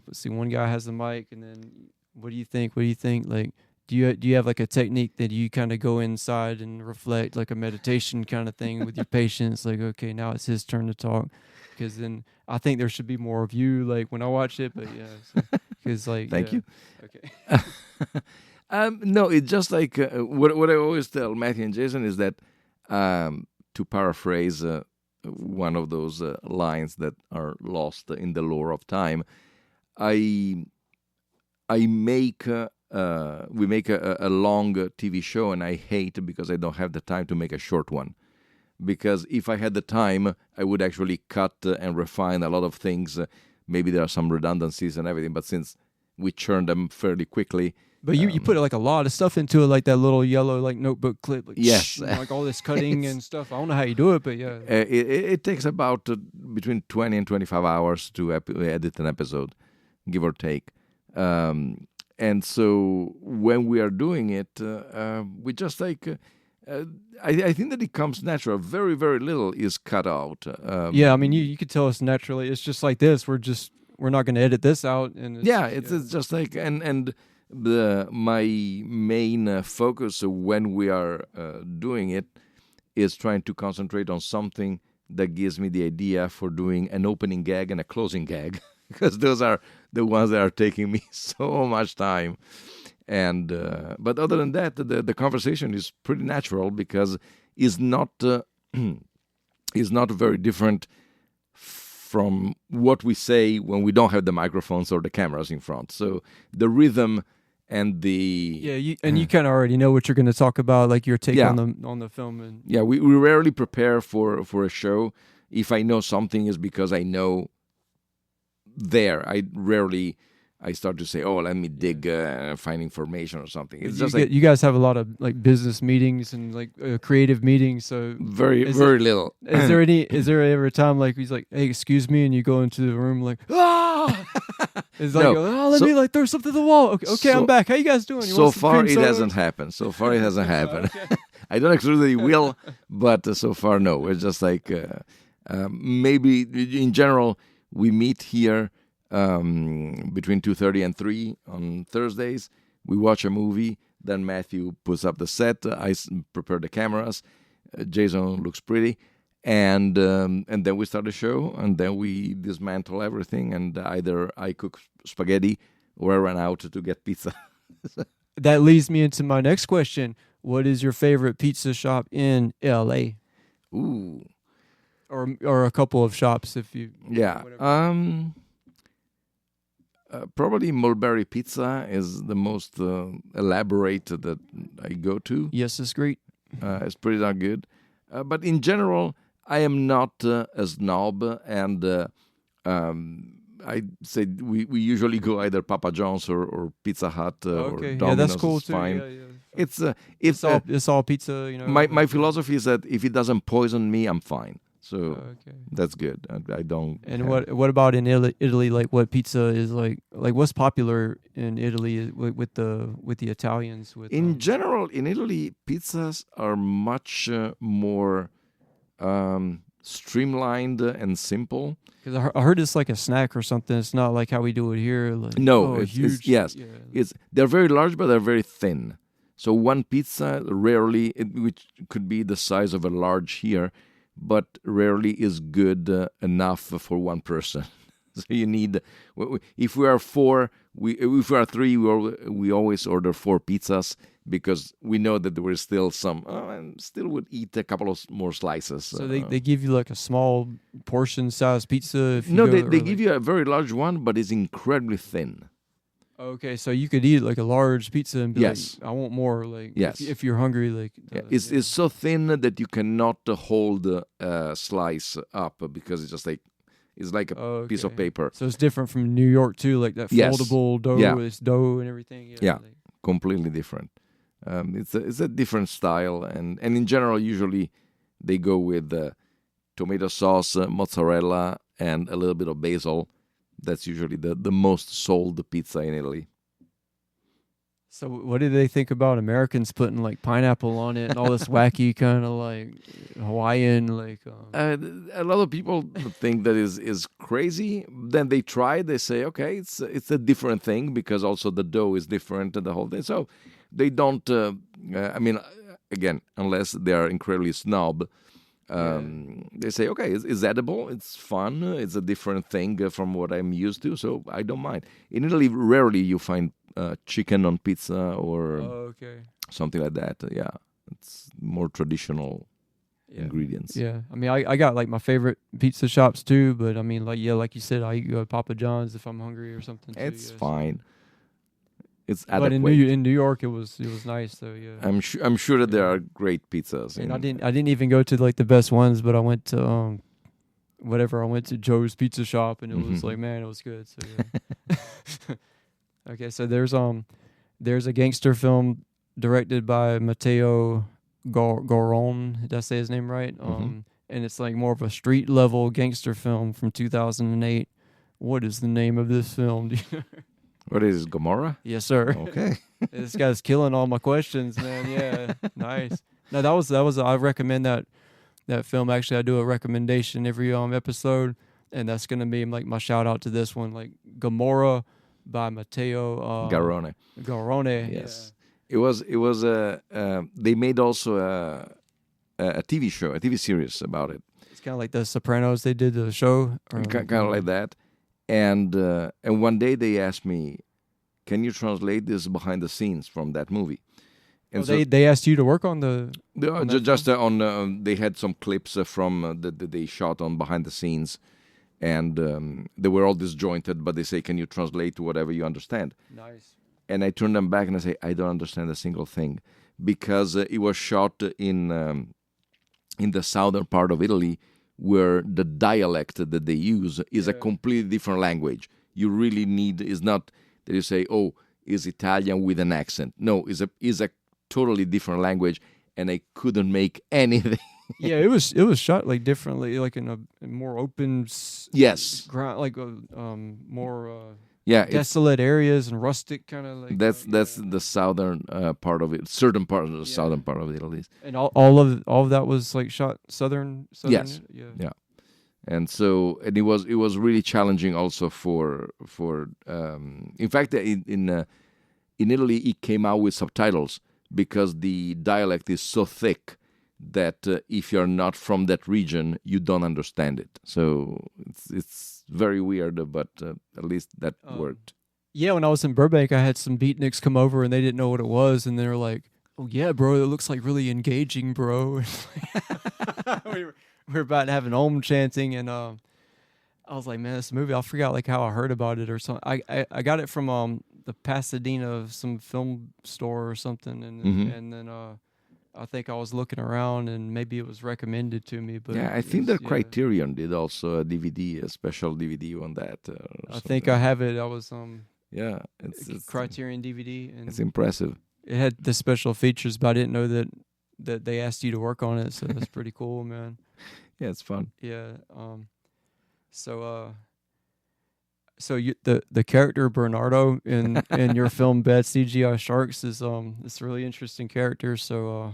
let's see, one guy has the mic, and then what do you think? Like, do you have like a technique that you kind of go inside and reflect, like a meditation kind of thing with your patients? Like, okay, now it's his turn to talk. Because then I think there should be more of you, like, when I watch it. But yeah, because like, thank you. Okay. No, it's just like what I always tell Matthew and Jason is that, to paraphrase one of those lines that are lost in the lore of time, we make a long TV show, and I hate because I don't have the time to make a short one. Because if I had the time, I would actually cut and refine a lot of things. Maybe there are some redundancies and everything, but since we churn them fairly quickly. But you put like a lot of stuff into it, like that little yellow like notebook clip. Like, yes. Like all this cutting and stuff. I don't know how you do it, but yeah. It takes about between 20 and 25 hours to edit an episode, give or take. And so when we are doing it, we just like... I think that it comes natural. Very, very little is cut out. Yeah, I mean, you could tell us naturally. It's just like this. We're not going to edit this out. And it's just like and my main focus when we are doing it is trying to concentrate on something that gives me the idea for doing an opening gag and a closing gag, because those are the ones that are taking me so much time. And but other than that, the conversation is pretty natural, because it's not very different from what we say when we don't have the microphones or the cameras in front. So the rhythm and the you kind of already know what you're going to talk about, like your take on the film. And we rarely prepare for a show. If I know something, is because I know there. I start to say, oh, let me dig, find information or something. It's just you guys have a lot of like business meetings and like creative meetings, so very little. Is there ever a time like he's like, hey, excuse me, and you go into the room like, ah, it's like, let me like throw something to the wall. Okay, I'm back. How you guys doing? So far, it hasn't happened. I don't exclude that it will, but so far, no. It's just like maybe in general we meet here. Between 2:30 and 3 on Thursdays, we watch a movie. Then Matthew puts up the set. I prepare the cameras. Jason looks pretty, and then we start the show, and then we dismantle everything. And either I cook spaghetti or I run out to get pizza. That leads me into my next question. What is your favorite pizza shop in LA? Ooh, or a couple of shops if you. Yeah. Probably Mulberry Pizza is the most elaborate that I go to. Yes, it's great. It's pretty darn good. But in general, I am not a snob, and I say we usually go either Papa John's or Pizza Hut or Domino's. Yeah, that's cool too. Fine. Yeah. It's all pizza. You know. My philosophy is that if it doesn't poison me, I'm fine. So that's good. I don't. And what about in Italy? Like, what pizza is like? Like, what's popular in Italy with the Italians? In general, in Italy, pizzas are much more streamlined and simple. Because I heard it's like a snack or something. It's not like how we do it here. Like, no, it's huge. They're very large, but they're very thin. So one pizza rarely, which could be the size of a large here, but rarely is good enough for one person. So you need, if we are four, if we are three, we always order 4 pizzas, because we know that there is still some, and still would eat a couple of more slices. So they give you like a small portion size pizza? They give you a very large one, but it's incredibly thin. Okay, so you could eat like a large pizza and be like, I want more. Like, yes. if you're hungry, like it's so thin that you cannot hold a slice up, because it's just like a piece of paper. So it's different from New York too, like that foldable dough, it's dough and everything. Completely different. It's a different style, and in general, usually they go with tomato sauce, mozzarella, and a little bit of basil. That's usually the most sold pizza in Italy. So what do they think about Americans putting like pineapple on it and all this wacky kind of like Hawaiian like? A lot of people think that is crazy. Then they try. They say, okay, it's a different thing, because also the dough is different and the whole thing. So they don't. I mean, again, unless they are incredibly snob. They say, okay, it's edible, it's fun, it's a different thing from what I'm used to, so I don't mind. In Italy, rarely you find chicken on pizza or something like that. It's more traditional ingredients. Yeah, I mean, I got like my favorite pizza shops too, but I mean, like you said, I go to Papa John's if I'm hungry or something. It's fine. It's but in New York, it was nice though. Yeah, I'm sure that there are great pizzas. And I didn't even go to like the best ones, but I went to I went to Joe's Pizza Shop, and it was like, man, it was good. So yeah. Okay, so there's a gangster film directed by Matteo Goron. Did I say his name right? And it's like more of a street level gangster film from 2008. What is the name of this film? What is it, Gomorrah? Yes, sir. Okay. This guy's killing all my questions, man. Yeah, nice. No, that was. I recommend that film. Actually, I do a recommendation every episode, and that's gonna be like my shout out to this one, like Gomorrah by Matteo Garrone. Yes, it was. They made also a TV show, a TV series about it. It's kind of like the Sopranos. They did the show, Kind of like that. And one day they asked me, "Can you translate this behind the scenes from that movie?" And they asked you to work on the just on they had some clips from that they shot on behind the scenes, and they were all disjointed. But they say, "Can you translate to whatever you understand?" Nice. And I turn them back and I say, "I don't understand a single thing," because it was shot in the southern part of Italy, where the dialect that they use is a completely different language. You really need, is not that you say, "Oh, is Italian with an accent." No, is a totally different language, and I couldn't make anything. Yeah, it was shot like differently, like in a more open ground, like more desolate areas and rustic kind of like. That's the southern part of it, certain part of the southern part of Italy. And all of that was like shot southern. Yes. Yeah. And so, and it was really challenging also for in fact in Italy it came out with subtitles, because the dialect is so thick that if you're not from that region, you don't understand it. So it's very weird, but at least that worked. Yeah, when I was in Burbank, I had some beatniks come over and they didn't know what it was, and they were like, "Oh yeah, bro, it looks like really engaging, bro." we were about to have an Om chanting, and I was like, "Man, this movie, I forgot like how I heard about it or something." I got it from the Pasadena, some film store or something, and then I think I was looking around and maybe it was recommended to me. But yeah, I think that Criterion did also a DVD, a special DVD on that. I think I have it. I was yeah, it's Criterion DVD, and it's impressive. It had the special features, but I didn't know that they asked you to work on it. So that's pretty cool, man. Yeah, it's fun. Yeah. So you, the character Bernardo in your film Bad CGI Sharks is this really interesting character. So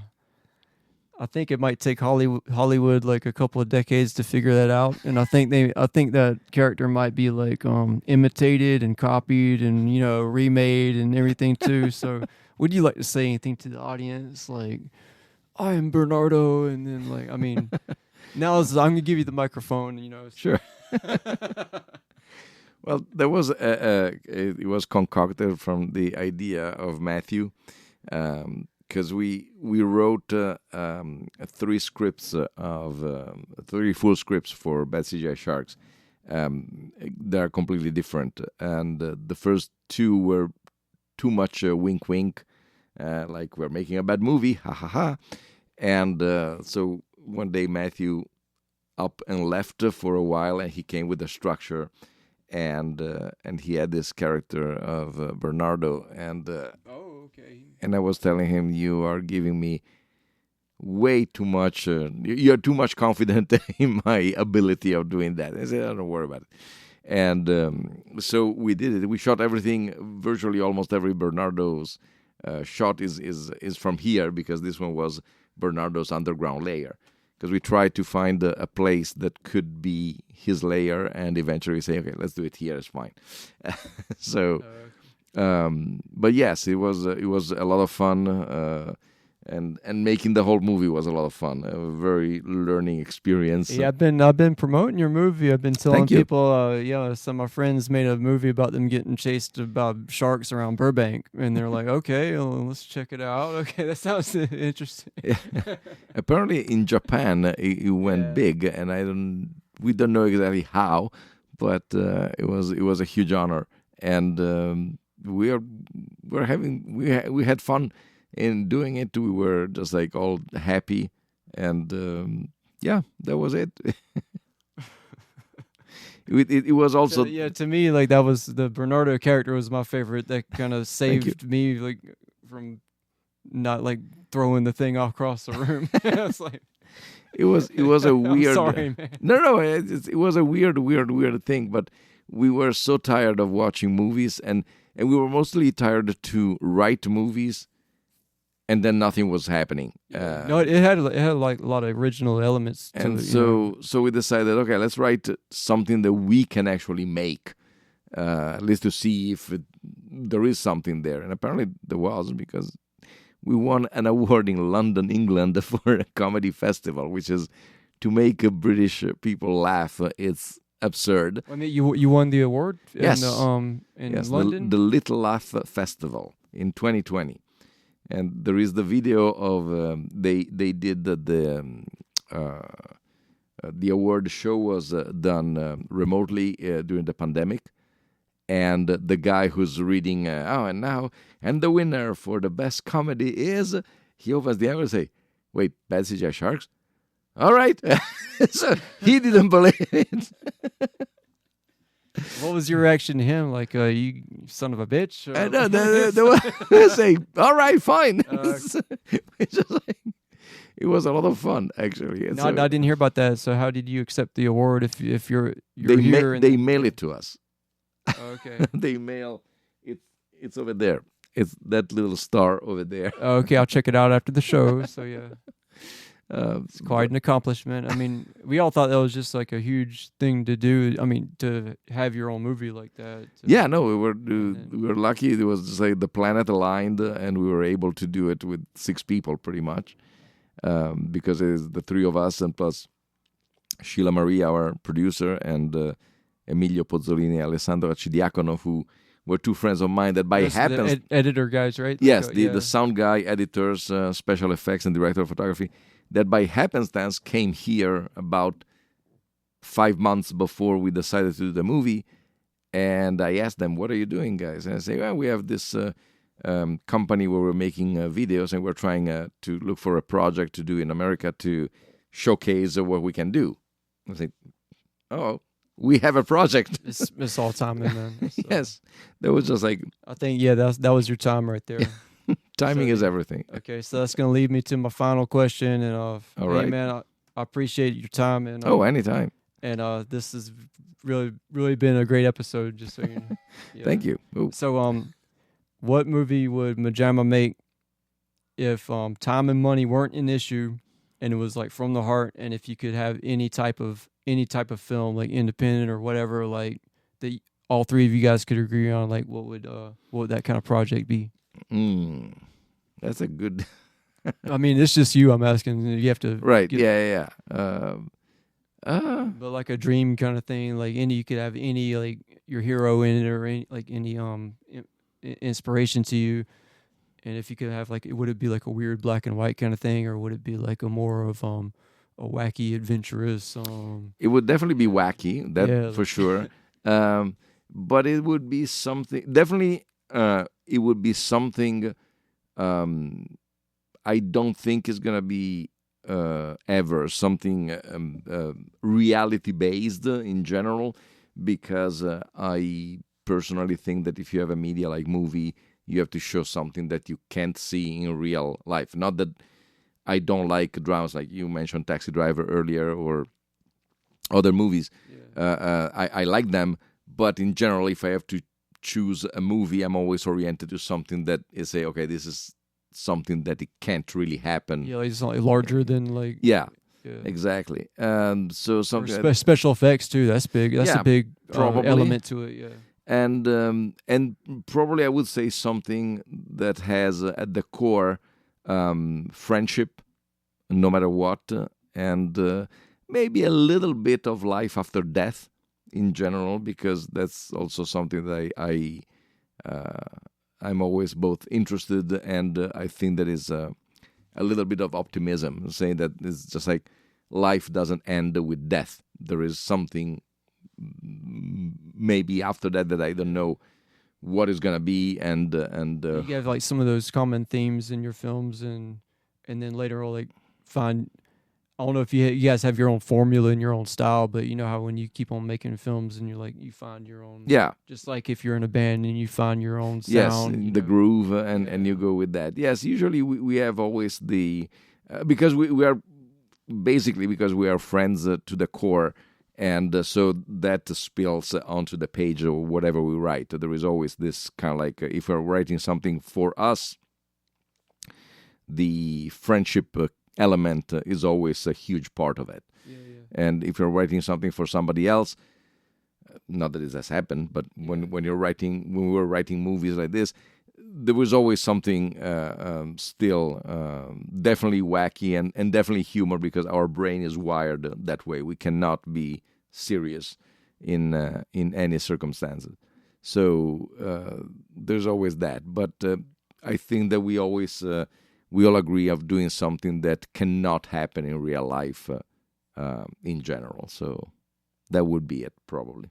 I think it might take Hollywood like a couple of decades to figure that out, and I think that character might be like imitated and copied and remade and everything too. So would you like to say anything to the audience, like, "I am Bernardo," and then like, I mean, now I'm gonna give you the microphone. Sure. Well, there was it was concocted from the idea of Matthew, because we wrote 3 scripts of 3 full scripts for Bad CGI Sharks. They are completely different, and the first 2 were too much wink wink, like we're making a bad movie, ha ha ha. And so one day Matthew up and left for a while, and he came with a structure. And he had this character of Bernardo, and okay. And I was telling him, "You are giving me way too much. You're too much confident in my ability of doing that." I said, "Don't worry about it." And so we did it. We shot everything. Virtually almost every Bernardo's shot is from here, because this one was Bernardo's underground lair. Because we tried to find a place that could be his lair, and eventually say, "Okay, let's do it here. It's fine." So, but yes, it was a lot of fun, and making the whole movie was a lot of fun. A very learning experience. Yeah, I've been promoting your movie. I've been telling people, some of my friends made a movie about them getting chased by sharks around Burbank, and they're like, "Okay, well, let's check it out." Okay, that sounds interesting. Yeah. Apparently, in Japan, it went big, and we don't know exactly how, but it was a huge honor, and we had fun in doing it. We were just like all happy, and that was it. It was also to me, like, that was the Bernardo character was my favorite. That kind of saved me, like, from not like throwing the thing across the room. It's like it was a weird. I'm sorry, man. No, it was a weird thing. But we were so tired of watching movies, and we were mostly tired to write movies and then nothing was happening. No, it had like a lot of original elements to And it, you know. so we decided, okay, let's write something that we can actually make, at least to see if there is something there. And apparently there was, because we won an award in London, England, for a comedy festival, which is to make British people laugh. It's absurd. I mean, you won the award Yes. in Yes, London. the Little Laugh Festival in 2020. And there is the video of they did the award show was done remotely during the pandemic, and the guy who's reading and the winner for the best comedy is, he opens the envelope and say, "Wait, Bad CGI Sharks? All right." So he didn't believe it. What was your reaction to him? Like, you son of a bitch? Or- I know they say, "All right, fine." It's just like, it was a lot of fun, actually. And No, so I didn't hear about that. So how did you accept the award if you're they here? they mail it to us. Okay. They mail it. It's over there. It's that little star over there. Okay, I'll check it out after the show. So yeah, it's quite But- an accomplishment. I mean, we all thought that was just like a huge thing to do. I mean, to have your own movie like that. Yeah, no, we were lucky. It was just like the planet aligned, and we were able to do it with 6 people, pretty much, because it is the 3 of us, and plus Sheila Marie, our producer, and Emilio Pozzolini, Alessandro Accidiacono, who were 2 friends of mine that by Those- the happens. editor guys, right? Yes, Like, the sound guy, editors, special effects, and director of photography, that by happenstance came here about 5 months before we decided to do the movie. And I asked them, "What are you doing, guys?" And I say, "Well, we have this company where we're making videos, and we're trying to look for a project to do in America to showcase what we can do." I say, "Oh, we have a project." It's all timing, man. So, Yes, that was just like, I think that was your time right there. timing So- is everything. Okay, so that's gonna lead me to my final question. And hey, right. man, I appreciate your time. And Oh, anytime. and this has really been a great episode. Just so you know. Yeah. Thank you. Ooh. So what movie would MaJaMa make if time and money weren't an issue, and it was like from the heart, and if you could have any type of film, like independent or whatever, like that all 3 of you guys could agree on, like what would that kind of project be? That's a good. I mean, it's just you. I'm asking. You have to Right. get- Yeah. But like a dream kind of thing, like you could have any like your hero in it, or any inspiration to you. And if you could have like, would it be like a weird black and white kind of thing, or would it be like a more of a wacky, adventurous? It would definitely be wacky, that Yeah. for sure. But it would be something. Definitely, it would be something. I don't think is gonna be ever something reality based in general, because I personally think that if you have a media like movie, you have to show something that you can't see in real life. Not that I don't like dramas, like you mentioned Taxi Driver earlier, or other movies. I like them, but in general, if I have to choose a movie, I'm always oriented to something that is say, okay, this is something that it can't really happen. Yeah, like it's like larger than like. Yeah, Yeah. exactly. So Or something. special effects too. That's big. That's Yeah, a big probably. element to it. Yeah. And probably I would say something that has at the core friendship, no matter what, and maybe a little bit of life after death in general, because that's also something that I'm always both interested, and I think that is a little bit of optimism, saying that it's just like life doesn't end with death. There is something maybe after that I don't know what is gonna be, and You have like some of those common themes in your films, and then later on, like find. I don't know if you guys have your own formula and your own style, but you know how when you keep on making films and you find your own. yeah. Just like if you're in a band and you find your own Yes, sound. the groove, and you go with that. Yes, usually we have always the because we are basically, because we are friends to the core, and so that spills onto the page or whatever we write. There is always this kind of like if we're writing something for us, the friendship element is always a huge part of it. And if you're writing something for somebody else, not that it has happened, but when we were writing movies like this, there was always something still definitely wacky and definitely humor, because our brain is wired that way. We cannot be serious in any circumstances. So there's always that. But I think that we all agree of doing something that cannot happen in real life in general. So that would be it, probably.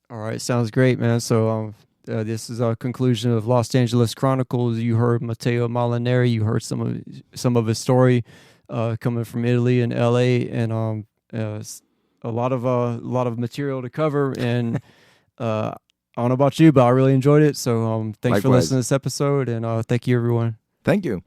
All right, sounds great, man. So this is a conclusion of Los Angeles Chronicles. You heard Matteo Molinari. You heard some of his story coming from Italy and LA, and a lot of material to cover. And I don't know about you, but I really enjoyed it. So thanks for Likewise. listening to this episode, and thank you, everyone. Thank you.